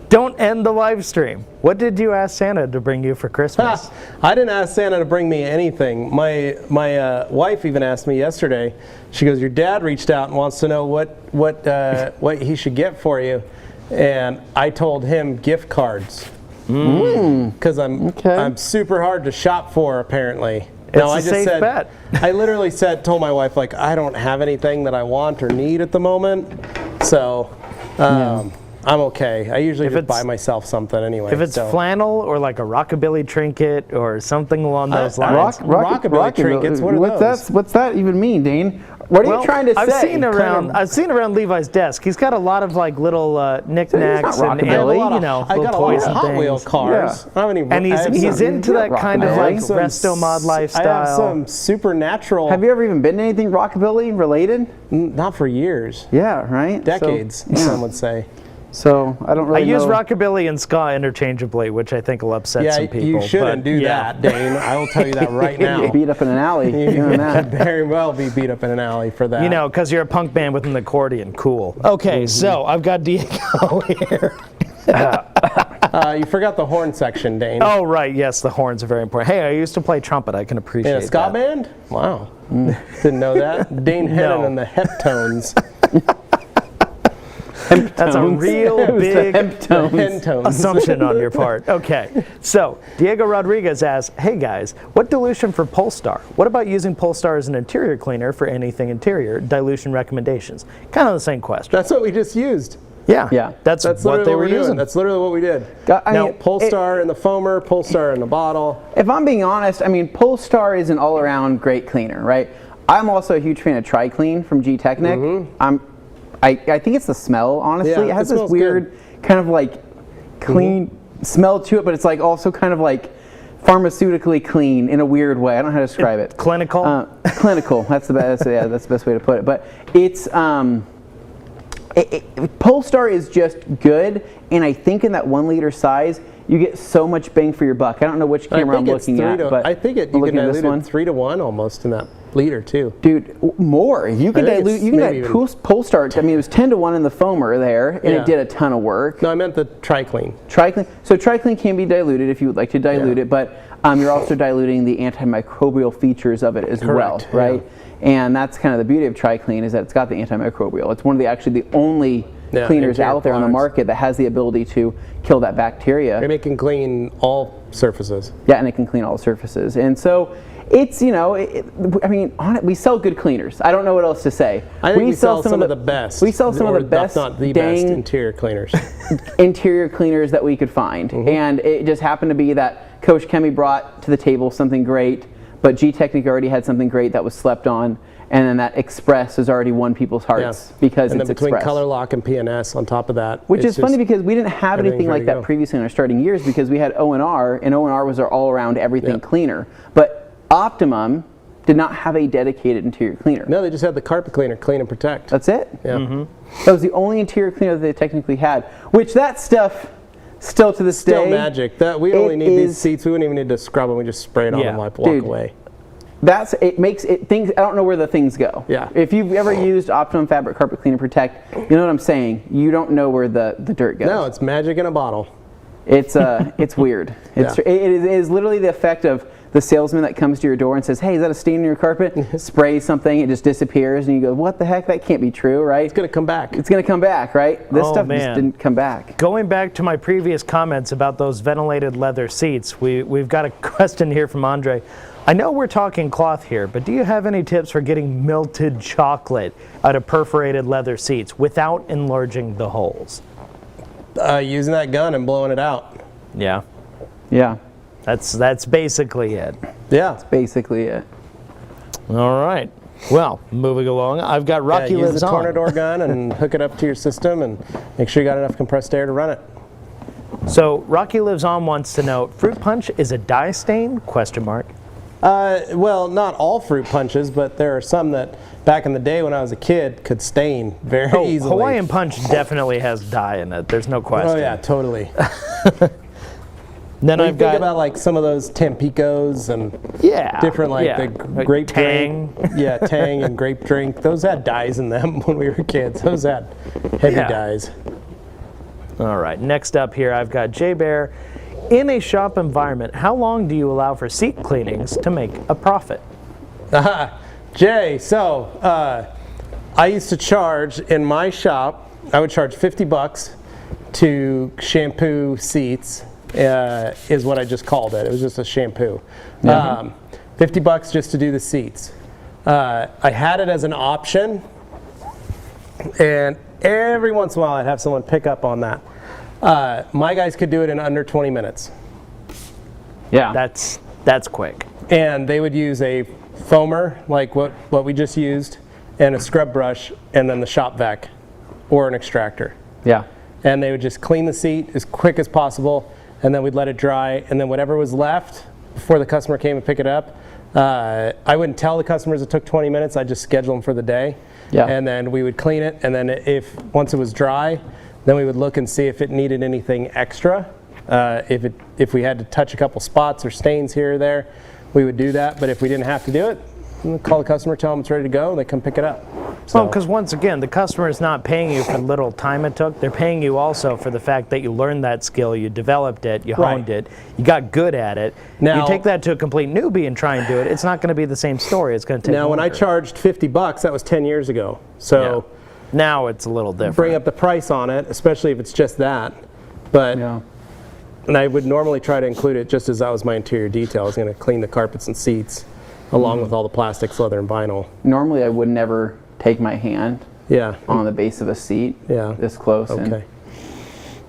Don't end the live stream. What did you ask Santa to bring you for Christmas? I didn't ask Santa to bring me anything. My wife even asked me yesterday. She goes, "Your dad reached out and wants to know what he should get for you," and I told him gift cards because I'm super hard to shop for apparently. It's a safe bet. I literally told my wife, like, I don't have anything that I want or need at the moment, so I'm okay. I usually just buy myself something anyway. If it's flannel or like a rockabilly trinket or something along those lines. Rockabilly trinkets, what are those? What's that even mean, Dane? What are you trying to say? I've seen around Levi's desk. He's got a lot of like little knickknacks and I got a lot of Hot Wheel cars. Yeah. I don't have any, and he's into that kind of like resto mod lifestyle. I have some supernatural. Have you ever even been to anything rockabilly related? Not for years. Yeah, right. Decades, some would say. So I don't really know. I use rockabilly and ska interchangeably, which I think will upset some people. You shouldn't do that, Dane. I will tell you that right now. You'd beat up in an alley. You could very well be beat up in an alley for that. You know, because you're a punk band with an accordion. Cool. Okay, so I've got Diego here. You forgot the horn section, Dane. Oh, right. Yes, the horns are very important. Hey, I used to play trumpet. I can appreciate that. In a ska band? Wow. Didn't know that. Dane Hennon and the Heptones. That's a real big assumption on your part. Okay, so Diego Rodriguez asks, hey guys, what dilution for Polestar? What about using Polestar as an interior cleaner for anything interior? Dilution recommendations. Kind of the same question. That's what we just used. Yeah. That's what they were using. That's literally what we did. Now, Polestar in the foamer, Polestar in the bottle. If I'm being honest, I mean, Polestar is an all-around great cleaner, right? I'm also a huge fan of Tri-Clean from G-Technic. I think it's the smell, honestly. Yeah, it has it this weird kind of like clean smell to it, but it's like also kind of like pharmaceutically clean in a weird way. I don't know how to describe it. Clinical? Clinical. That's the best. That's the best way to put it. But it's Polestar is just good, and I think in that 1 liter size, you get so much bang for your buck. I don't know which camera I'm looking at, but I think you can dilute it 3 to 1 almost in that liter too. Dude, more. You can dilute. You can dilute Polestar. I mean, it was 10 to 1 in the foamer there, and it did a ton of work. No, I meant the Tri-Clean. Tri-Clean. So Tri-Clean can be diluted if you would like to dilute it, but you're also diluting the antimicrobial features of it as well, right? And that's kind of the beauty of Tri-Clean is that it's got the antimicrobial. It's one of the only cleaners out there on the market that has the ability to kill that bacteria. And it can clean all surfaces. Yeah, and it can clean all surfaces. And so it's, I mean, we sell good cleaners. I don't know what else to say. I think we sell some of the best. We sell some of the best, not the best interior cleaners. Interior cleaners that we could find. And it just happened to be that Coach Kemi brought to the table something great, but G-Technic already had something great that was slept on. And then that Express has already won people's hearts because it's Express. And then between Color Lock and PNS on top of that. Which is funny because we didn't have anything like that previously in our starting years because we had O&R, and O&R was our all-around everything cleaner. But Optimum did not have a dedicated interior cleaner. No, they just had the carpet cleaner, Clean and Protect. That's it? Yeah. That was the only interior cleaner that they technically had, which that stuff, still to this day. Still magic. We only need these seats. We wouldn't even need to scrub them. We just spray it on and walk away. It makes it things. I don't know where the things go. Yeah. If you've ever used Optimum Fabric Carpet Clean and Protect, you know what I'm saying. You don't know where the dirt goes. No, it's magic in a bottle. It's weird. It is literally the effect of the salesman that comes to your door and says, "Hey, is that a stain in your carpet?" Sprays something, it just disappears, and you go, "What the heck? That can't be true, right?" It's gonna come back. It's gonna come back, right? This stuff just didn't come back. Going back to my previous comments about those ventilated leather seats, we've got a question here from Andre. I know we're talking cloth here, but do you have any tips for getting melted chocolate out of perforated leather seats without enlarging the holes? Using that gun and blowing it out. Yeah. Yeah. That's basically it. Yeah. That's basically it. All right. Well, moving along, I've got Rocky Lives On. Use the Tornador gun and hook it up to your system and make sure you got enough compressed air to run it. So Rocky Lives On wants to know, fruit punch is a dye stain? ? Well, not all fruit punches, but there are some that back in the day when I was a kid could stain very easily. Hawaiian Punch definitely has dye in it. There's no question. Oh yeah, totally. Then I've got think about like some of those Tampicos and different the grape Tang. drink. Yeah, Tang and grape drink. Those had dyes in them when we were kids. Those had heavy dyes. All right, next up here I've got Jay Bear. In a shop environment, how long do you allow for seat cleanings to make a profit? Jay, so I used to charge in my shop, I would charge $50 to shampoo seats, is what I just called it. It was just a shampoo. $50 just to do the seats. I had it as an option, and every once in a while I'd have someone pick up on that. My guys could do it in under 20 minutes. Yeah. That's quick. And they would use a foamer, like what we just used, and a scrub brush, and then the shop vac, or an extractor. Yeah. And they would just clean the seat as quick as possible, and then we'd let it dry, and then whatever was left before the customer came and pick it up, I wouldn't tell the customers it took 20 minutes, I'd just schedule them for the day. Yeah. And then we would clean it, and then once it was dry, then we would look and see if it needed anything extra. If we had to touch a couple spots or stains here or there, we would do that. But if we didn't have to do it, we'd call the customer, tell them it's ready to go, and they come pick it up. So, Well, because once again, the customer is not paying you for the little time it took. They're paying you also for the fact that you learned that skill, you developed it, you honed it, you got good at it. Now, you take that to a complete newbie and try and do it, it's not going to be the same story. It's going to take now, when I longer. charged $50, that was 10 years ago. So Now it's a little different. bring up the price on it, especially if it's just that. But and I would normally try to include it just as that was my interior detail. I was going to clean the carpets and seats along with all the plastics, leather, and vinyl. Normally I would never take my hand on the base of a seat this close and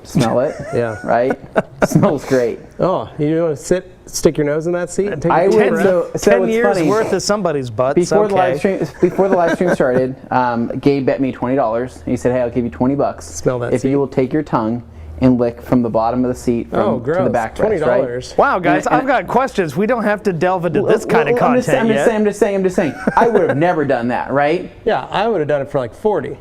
smell it. Right? Smells great. Oh, you want to stick your nose in that seat and take I a deep would. breath? So 10 it's years funny. worth of somebody's butt. Before the live stream started, Gabe bet me $20. He said, "Hey, I'll give you $20 Smell that if seat. you will take your tongue and lick from the bottom of the seat to the backrest." $20. Right? Wow, guys, I've got questions. We don't have to delve into this kind of content I'm just saying. I would have never done that, right? Yeah, I would have done it for like 40.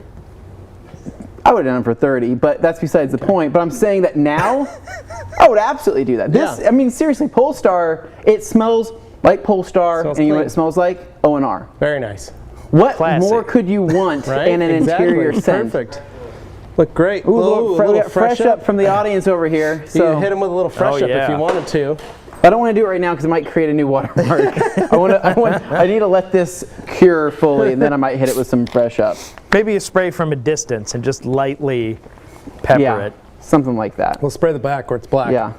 I would have done it for 30, but that's besides the point. But I'm saying that now, I would absolutely do that. I mean, seriously, Polestar, it smells like Polestar, and you know what it smells like? O&R. Very nice. What Classic. more could you want in an interior scent? Perfect. Look great. Ooh, a little fresh up from the audience over here. You So can hit them with a little fresh up if you wanted to. I don't want to do it right now because it might create a new watermark. I need to let this cure fully, and then I might hit it with some fresh up. Maybe you spray from a distance and just lightly pepper it. Something like that. We'll spray the back where it's black. Yeah.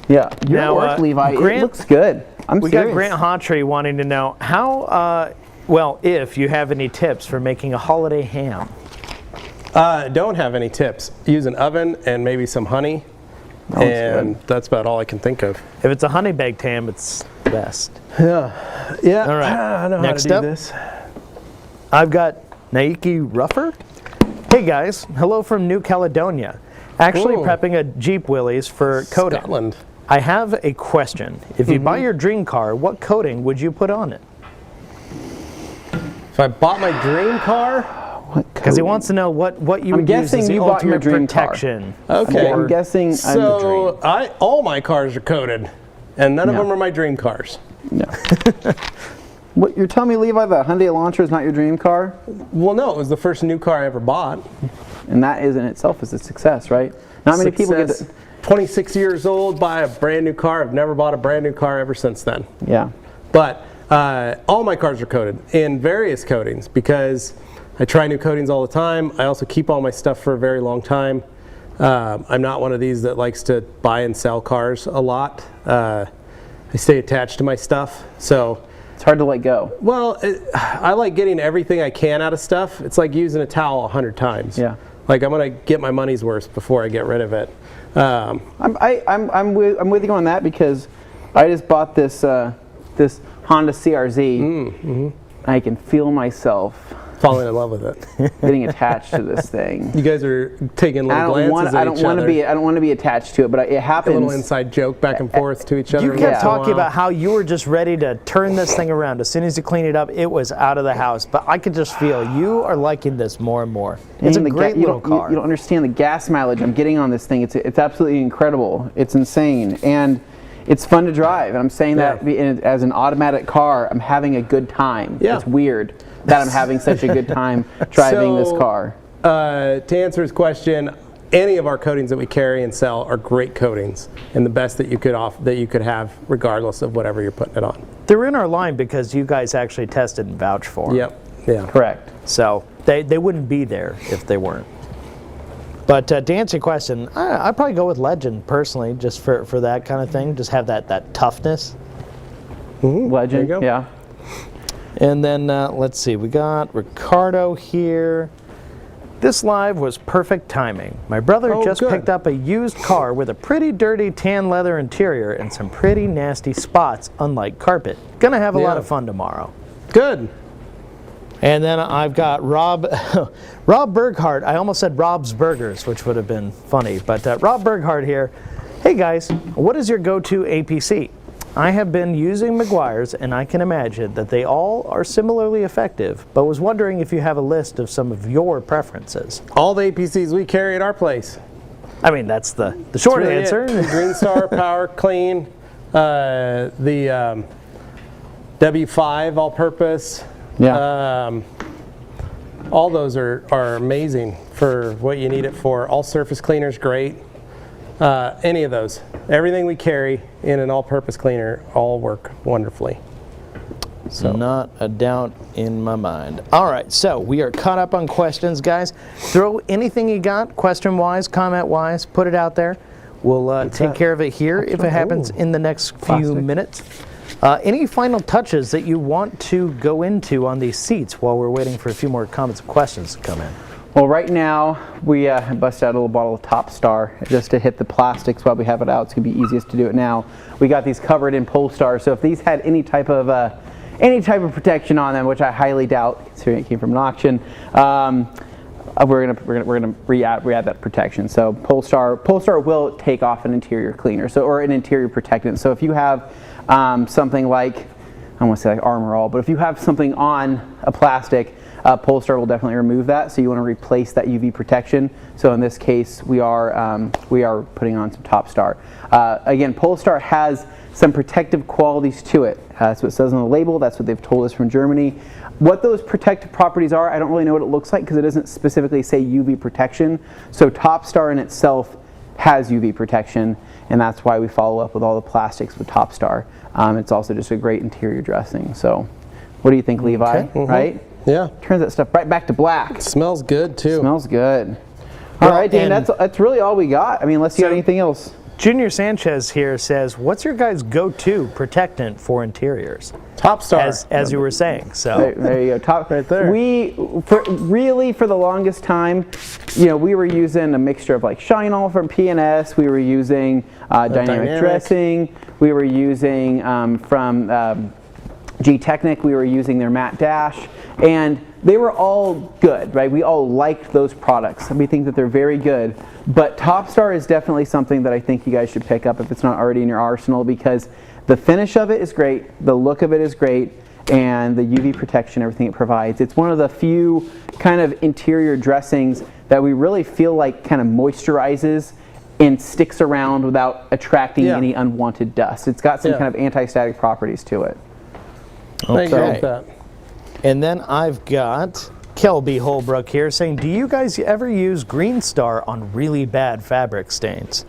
Your Now, work, Levi, Grant, it looks good. We got Grant Hawtree wanting to know how, if you have any tips for making a holiday ham. Don't have any tips. Use an oven and maybe some honey. And that's about all I can think of. If it's a honey baked ham, it's best. Yeah. All right. I know Next how up, to do this. I've got Naiki Ruffer. Hey guys, hello from New Caledonia. Actually prepping a Jeep Willys for coating. Scotland. I have a question. If you buy your dream car, what coating would you put on it? If I bought my dream car, Because he wants to know what you would use as the you bought your ultimate dream protection. Okay. I'm guessing I'm the so dream. all my cars are coated, and none of them are my dream cars. No. What you're telling me, Levi, the Hyundai Elantra is not your dream car, Well, no, it was the first new car I ever bought. and that is in itself is a success, right? Not many people get. Success. 26 years old, buy a brand new car. I've never bought a brand new car ever since then. Yeah. But all my cars are coated in various coatings because I try new coatings all the time. I also keep all my stuff for a very long time. I'm not one of these that likes to buy and sell cars a lot. I stay attached to my stuff, so It's hard to let go. well, I like getting everything I can out of stuff. It's like using a towel 100 times. Yeah. Like I'm gonna get my money's worth before I get rid of it. I'm with you on that because I just bought this this Honda CRZ. I can feel myself falling in love with it. Getting attached to this thing. You guys are taking little glances at each other. I don't want to be attached to it, but it happens. A little inside joke back and forth to each other. You kept talking about how you were just ready to turn this thing around. As soon as you clean it up, it was out of the house. But I could just feel you are liking this more and more. It's a great little car. You don't understand the gas mileage I'm getting on this thing. It's absolutely incredible. It's insane. And it's fun to drive. And I'm saying that as an automatic car, I'm having a good time. Yeah. It's weird that I'm having such a good time driving this car. To answer his question, any of our coatings that we carry and sell are great coatings and the best that you could have regardless of whatever you're putting it on. They're in our line because you guys actually tested and vouched for them. Yep. Yeah. Correct. So they wouldn't be there if they weren't. But to answer your question, I'd probably go with Legend personally, just for that kind of thing. Just have that toughness. Legend, There you go. yeah. And then let's see, we got Ricardo here. This live was perfect timing. My brother just picked up a used car with a pretty dirty tan leather interior and some pretty nasty spots, unlike carpet. Gonna have a lot of fun tomorrow. Good. And then I've got Rob Berghardt. I almost said Rob's Burgers, which would have been funny, but Rob Berghardt here. Hey guys, what is your go-to APC? I have been using Meguiar's, and I can imagine that they all are similarly effective, but was wondering if you have a list of some of your preferences. All the APCs we carry at our place. I mean, that's the short answer. Green Star, Power, Clean, the W5 all-purpose. Yeah. All those are amazing for what you need it for. All surface cleaners, great. Any of those. Everything we carry in an all-purpose cleaner all work wonderfully. So not a doubt in my mind. All right, so we are caught up on questions, guys. Throw anything you got, question-wise, comment-wise, put it out there. We'll take care of it here if it happens in the next few minutes. Any final touches that you want to go into on these seats while we're waiting for a few more comments and questions to come in? Well, right now we busted out a little bottle of Top Star just to hit the plastics while we have it out. It's gonna be easiest to do it now. We got these covered in Polestar, so if these had any type of protection on them, which I highly doubt, considering it came from an auction, we're gonna re-add that protection. So Polestar will take off an interior cleaner, or an interior protectant. So if you have something like, I don't want to say like Armor All, but if you have something on a plastic, Polestar will definitely remove that. So you want to replace that UV protection. So in this case, we are putting on some Top Star. Again, Polestar has some protective qualities to it. That's what it says on the label. That's what they've told us from Germany. What those protective properties are, I don't really know what it looks like because it doesn't specifically say UV protection. So Top Star in itself has UV protection, and that's why we follow up with all the plastics with Top Star. It's also just a great interior dressing. So what do you think, Levi? Right? Yeah. Turns that stuff right back to black. It smells good too. Smells good. All right, Dan, that's really all we got. I mean, unless you got anything else. Junior Sanchez here says, what's your guys' go-to protectant for interiors? Top Star. As you were saying. So there you go. Top right there. For the longest time, we were using a mixture of like Shine All from P&S. We were using Dynamic Dressing. We were using from G-Technic. We were using their Matte Dash, and they were all good, right? We all liked those products. We think that they're very good. But Top Star is definitely something that I think you guys should pick up if it's not already in your arsenal, because the finish of it is great, the look of it is great, and the UV protection, everything it provides. It's one of the few kind of interior dressings that we really feel like kind of moisturizes and sticks around without attracting any unwanted dust. It's got some kind of anti-static properties to it. Okay. And then I've got Kelby Holbrook here saying, do you guys ever use Green Star on really bad fabric stains?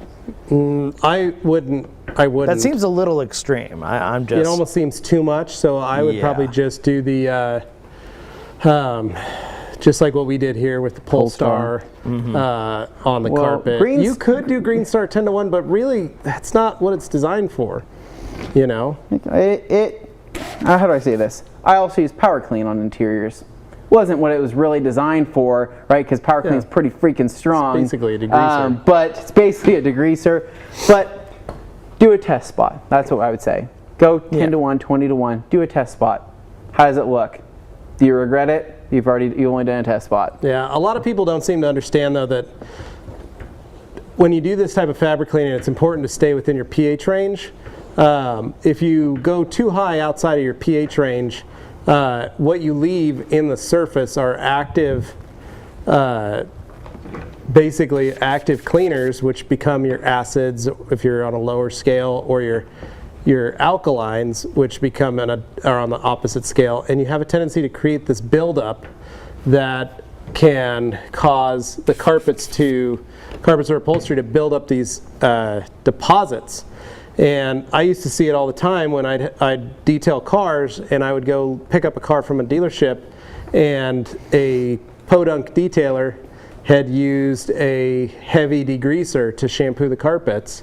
I wouldn't. That seems a little extreme. I'm just. It almost seems too much, so I would probably just do the, just like what we did here with the Polestar on the carpet. You could do Green Star 10-to-1, but really, that's not what it's designed for. How do I say this? I also use Power Clean on interiors. Wasn't what it was really designed for, right? Because Power Clean is pretty freaking strong. It's basically a degreaser. But it's basically a degreaser. But do a test spot. That's what I would say. Go 10-to-1, 20-to-1. Do a test spot. How does it look? Do you regret it? You've only done a test spot. Yeah, a lot of people don't seem to understand though that when you do this type of fabric cleaning, it's important to stay within your pH range. If you go too high outside of your pH range, what you leave in the surface are active, basically active cleaners, which become your acids if you're on a lower scale, or your alkalines, which become are on the opposite scale, and you have a tendency to create this buildup that can cause the carpets or upholstery to build up these deposits. And I used to see it all the time when I'd detail cars, and I would go pick up a car from a dealership, and a podunk detailer had used a heavy degreaser to shampoo the carpets,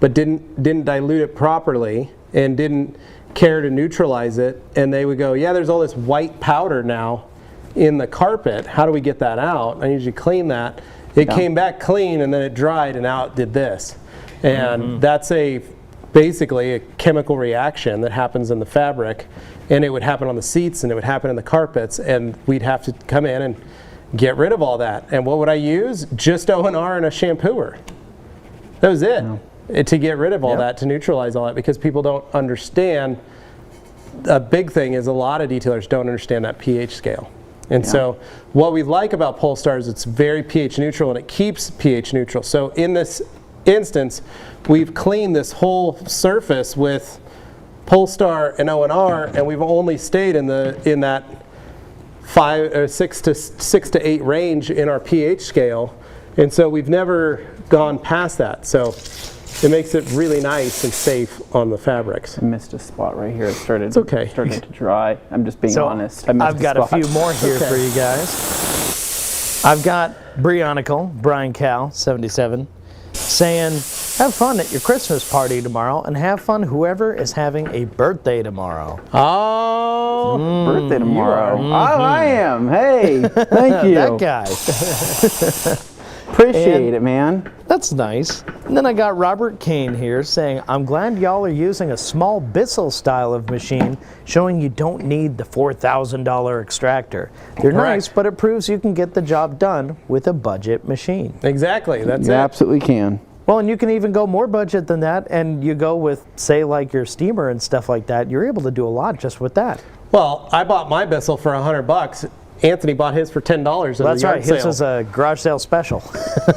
but didn't dilute it properly and didn't care to neutralize it. And they would go, yeah, there's all this white powder now in the carpet. How do we get that out? I usually clean that. It came back clean, and then it dried, and now it did this. And that's basically a chemical reaction that happens in the fabric, and it would happen on the seats, and it would happen in the carpets, and we'd have to come in and get rid of all that. And what would I use? Just O&R and a shampooer. That was it. To get rid of all that, to neutralize all that, because people don't understand. A big thing is a lot of detailers don't understand that pH scale. And so what we like about Polestar is it's very pH neutral, and it keeps pH neutral. So in this instance, we've cleaned this whole surface with Polestar and O&R, and we've only stayed in that 6 to 8 range in our pH scale, and so we've never gone past that. So it makes it really nice and safe on the fabrics. I missed a spot right here. It started to dry. I'm just being honest. I've got a few more here for you guys. I've got Brian Cal 77 saying, have fun at your Christmas party tomorrow, and have fun whoever is having a birthday tomorrow. Oh, birthday tomorrow. I am. Hey, thank you. That guy. Appreciate it, man. That's nice. And then I got Robert Kane here saying, I'm glad y'all are using a small Bissell style of machine, showing you don't need the $4,000 extractor. They're nice, but it proves you can get the job done with a budget machine. Exactly. That's it. You absolutely can. Well, and you can even go more budget than that, and you go with, say, like your steamer and stuff like that. You're able to do a lot just with that. Well, I bought my Bissell for $100. Anthony bought his for $10. That's right. His was a garage sale special.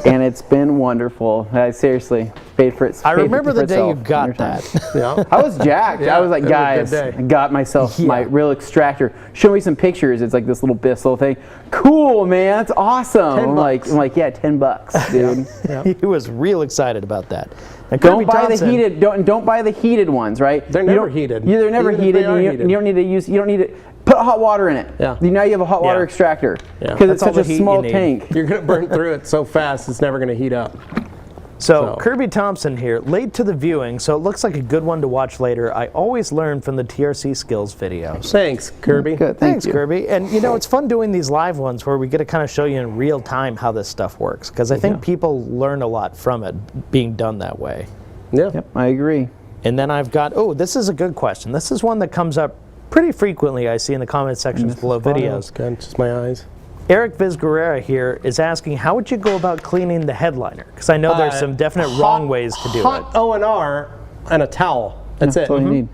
And it's been wonderful. I seriously paid for it. I remember the day you got that. I was jacked. I was like, guys, I got myself my real extractor. Show me some pictures. It's like this little Bissell thing. Cool, man. That's awesome. I'm like, yeah, $10, dude. He was real excited about that. And don't buy the heated. Don't buy the heated ones, right? They're never heated. Yeah, they're never heated. You don't need to use. You don't need to put hot water in it. Yeah. Now you have a hot water extractor because it's such a small tank. You're gonna burn through it so fast it's never gonna heat up. So Kirby Thompson here, late to the viewing, so it looks like a good one to watch later. I always learn from the TRC skills videos. Thanks, Kirby. Good, Thanks, Kirby. And you know, it's fun doing these live ones where we get to kind of show you in real time how this stuff works, because I think people learn a lot from it being done that way. Yeah. Yep, I agree. And then I've got, this is a good question. This is one that comes up pretty frequently, I see in the comment sections below videos. Good, just my eyes. Eric Vizguerrera here is asking, how would you go about cleaning the headliner? Because I know there's some definite wrong ways to do it. Hot O&R and a towel. That's it. That's all you need.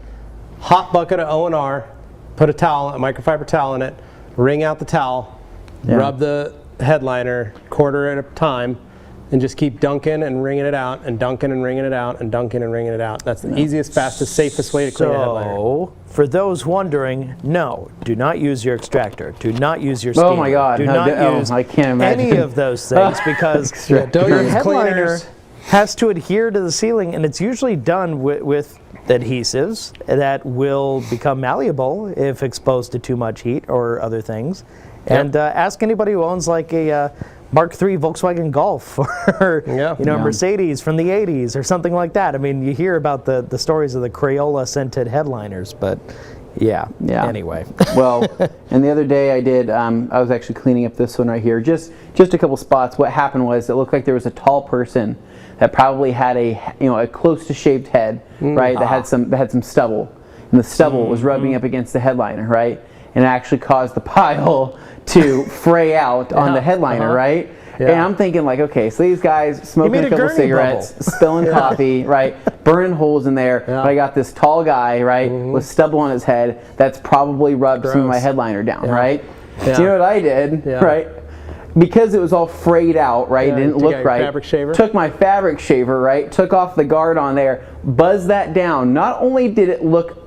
Hot bucket of O&R, put a microfiber towel in it, wring out the towel, rub the headliner quarter at a time, and just keep dunking and wringing it out, and dunking and wringing it out, and dunking and wringing it out. That's the easiest, fastest, safest way to clean a headliner. So, for those wondering, no, do not use your extractor. Do not use your steamer. Oh my God! Do not use I can't imagine any of those things because your headliner has to adhere to the ceiling, and it's usually done with adhesives that will become malleable if exposed to too much heat or other things. And ask anybody who owns like a Mark III Volkswagen Golf or Mercedes from the 80s or something like that. I mean, you hear about the stories of the Crayola scented headliners, but anyway. Well, and the other day I was actually cleaning up this one right here, just a couple spots. What happened was it looked like there was a tall person that probably had a close to shaved head, right? That had some stubble, and the stubble was rubbing up against the headliner, right? and it actually caused the pile to fray out on the headliner, right? Yeah. And I'm thinking like, okay, so these guys smoking a couple cigarettes, spilling coffee, right? Burning holes in there. But I got this tall guy, right, with stubble on his head that's probably rubbed some of my headliner down, right? Do you know what I did, right? Because it was all frayed out, right? It didn't look right. Fabric shaver? Took my fabric shaver, right? Took off the guard on there, buzzed that down. Not only did it look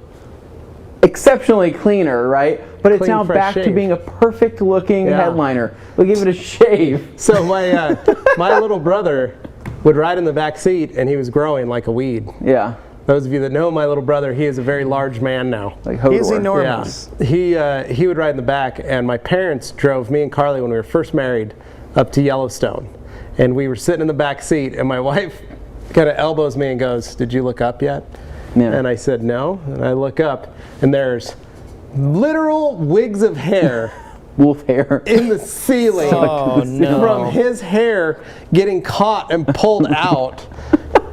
exceptionally cleaner, right? But it's now back to being a perfect looking headliner. We'll give it a shave. So my little brother would ride in the back seat, and he was growing like a weed. Yeah. Those of you that know my little brother, he is a very large man now. Like Hodor. He's enormous. Yeah. He would ride in the back, and my parents drove me and Carly when we were first married up to Yellowstone. And we were sitting in the back seat, and my wife kind of elbows me and goes, "Did you look up yet?" Yeah. And I said, "No." And I look up, and there's literal wigs of hair. Wolf hair in the ceiling from his hair getting caught and pulled out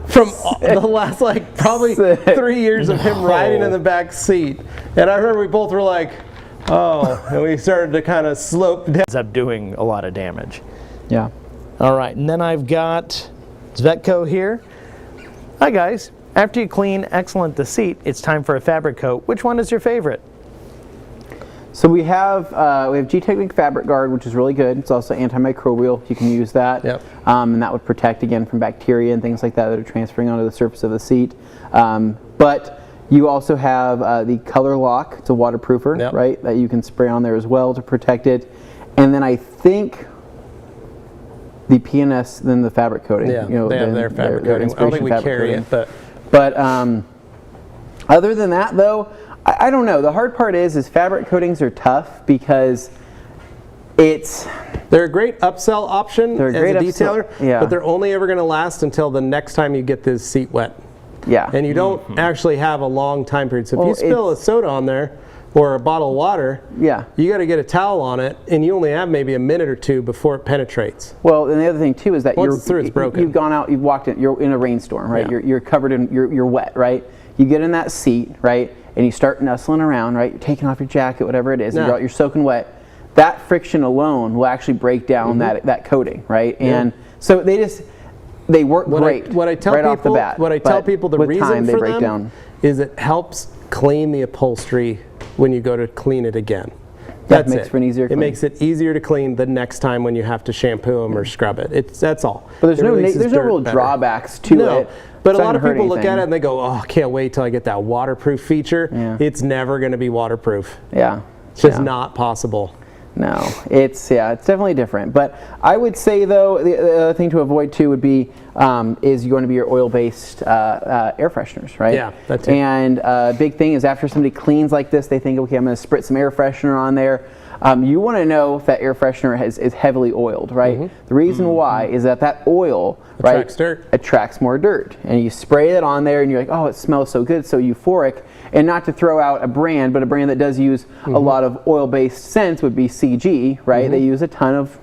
from the last probably 3 years of him riding in the back seat. And I remember we both were like, oh, and we started to kind of slope down. Ends up doing a lot of damage. Yeah. All right, and then I've got Zvetco here. Hi guys, after you clean excellent the seat, it's time for a fabric coat. Which one is your favorite? So we have G-Technique Fabric Guard, which is really good. It's also antimicrobial. You can use that. Yep. And that would protect, again, from bacteria and things like that that are transferring onto the surface of the seat. But you also have the Color Lock. It's a waterproofer, right, that you can spray on there as well to protect it. And then I think the PNS, then the fabric coating. Yeah, they have their fabric coating. I don't think we carry it, but other than that, though, I don't know. The hard part is fabric coatings are tough because they're a great upsell option as a detailer, but they're only ever going to last until the next time you get this seat wet. Yeah. And you don't actually have a long time period. So if you spill a soda on there or a bottle of water, you got to get a towel on it, and you only have maybe a minute or two before it penetrates. Well, and the other thing too is that once it's through, it's broken. You've gone out, you've walked in, you're in a rainstorm, right? You're covered in, you're wet, right? You get in that seat, right? And you start nestling around, right? You're taking off your jacket, whatever it is, you're soaking wet. That friction alone will actually break down that coating, right? And so they work great what I tell right people, off the bat. What I tell people the reason for them down. is it helps clean the upholstery when you go to clean it again. That makes for an easier clean. It makes it easier to clean the next time when you have to shampoo them or scrub it. That's all. But there's no real drawbacks to it. But a lot of people look at it and they go, "Oh, I can't wait till I get that waterproof feature." Yeah. It's never going to be waterproof. Yeah. It's just not possible. No, it's definitely different. But I would say though, the other thing to avoid too would be is going to be your oil-based air fresheners, right? Yeah, that's it. And big thing is after somebody cleans like this, they think, okay, I'm going to spritz some air freshener on there. You want to know if that air freshener is heavily oiled, right? The reason why is that oil attracts more dirt, and you spray it on there, and you're like, oh, it smells so good, so euphoric. And not to throw out a brand, but a brand that does use a lot of oil-based scents would be CG, right? They use a ton of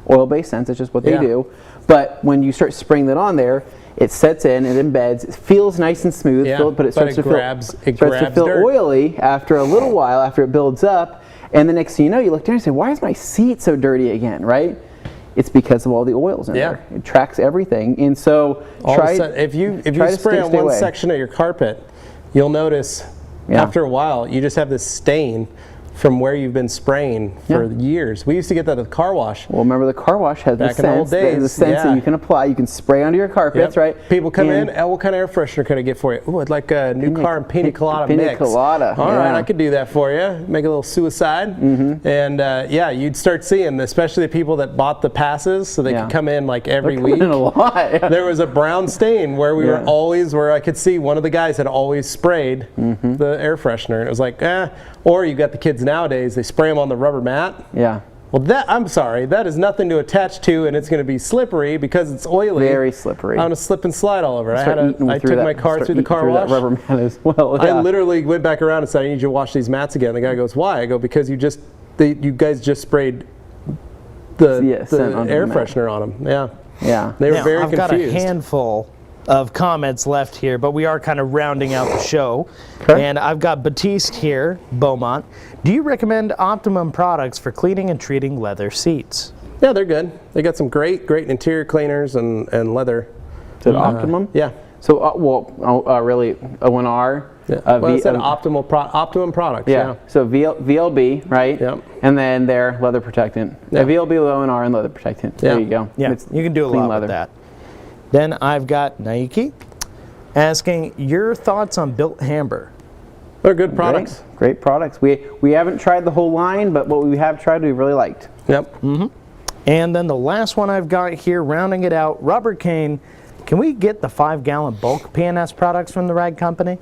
oil-based scents. It's just what they do. But when you start spraying that on there, it sets in, it embeds, it feels nice and smooth, but it starts to feel oily after a little while, after it builds up. And the next thing you know, you look down and say, why is my seat so dirty again, right? It's because of all the oils in there. It tracks everything. And so if you spray on one section of your carpet, you'll notice after a while you just have this stain from where you've been spraying for years. We used to get that at the car wash. Well, remember the car wash has the scents that you can apply. You can spray onto your carpets, right? People come in, what kind of air freshener can I get for you? Oh, I'd like a new car and pina colada mix. Pina colada. All right, I could do that for you. Make a little suicide. And you'd start seeing, especially the people that bought the passes so they could come in like every week. In a lot. There was a brown stain where we were always, where I could see one of the guys had always sprayed the air freshener. And it was like, or you got the kids nowadays, they spray them on the rubber mat. Yeah. Well, I'm sorry, that is nothing to attach to, and it's going to be slippery because it's oily. Very slippery. I'm going to slip and slide all over. I took my car through the car wash. That rubber mat as well. I literally went back around and said, I need you to wash these mats again. The guy goes, why? I go, because you guys just sprayed the air freshener on them. Yeah. Yeah. They were very confused. I've got a handful of comments left here, but we are kind of rounding out the show. Okay. And I've got Batiste here, Beaumont. Do you recommend Optimum products for cleaning and treating leather seats? Yeah, they're good. They got some great interior cleaners and leather. Is it Optimum? Yeah. So, really, O&R? Yeah. Well, it's an Optimum products. Yeah. So VLB, right? Yep. And then their leather protectant. Yeah. VLB, O&R, and leather protectant. Yeah. There you go. Yeah, It's you can do a clean lot leather. with that. Then I've got Nike asking your thoughts on Built Hamber. They're good products. Great products. We haven't tried the whole line, but what we have tried, we really liked. Yep. And then the last one I've got here, rounding it out, Robert Kane. Can we get the 5-gallon bulk PNS products from the Rag Company?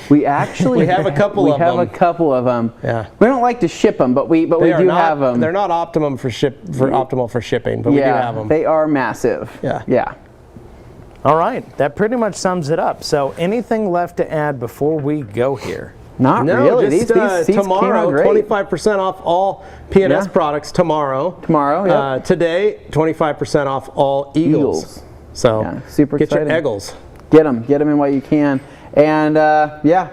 We actually We have a couple of them. We have a couple of them. Yeah. We don't like to ship them, but we do have them. They're not optimal for shipping, but we do have them. They are massive. Yeah. Yeah. All right, that pretty much sums it up. So anything left to add before we go here? Not No, really. just These seats tomorrow, came out great. 25% off all PNS Yeah. products tomorrow. Tomorrow, yeah. Today, 25% off all Eagles. So Yeah, super get exciting. your Eagles. Get them in while you can. And yeah.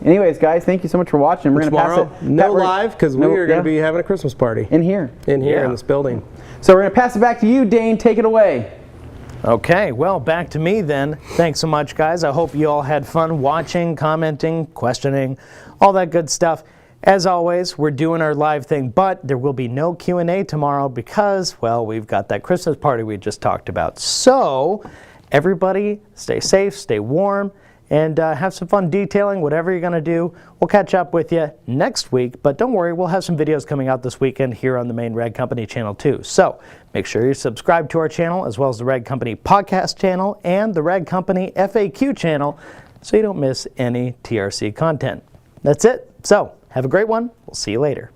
Anyways, guys, thank you so much for watching. We're going to pass Tomorrow, it. no live because we are going to yeah, be having a Christmas party in here. in Yeah. this building. So we're going to pass it back to you, Dane. Take it away. Okay, well, back to me then. Thanks so much, guys. I hope you all had fun watching, commenting, questioning, all that good stuff. As always, we're doing our live thing, but there will be no Q&A tomorrow because, well, we've got that Christmas party we just talked about. So, everybody, stay safe, stay warm, and have some fun detailing, whatever you're going to do. We'll catch up with you next week, but don't worry, we'll have some videos coming out this weekend here on the main Rag Company channel too. So make sure you subscribe to our channel as well as the Rag Company podcast channel and the Rag Company FAQ channel so you don't miss any TRC content. That's it. So have a great one. We'll see you later.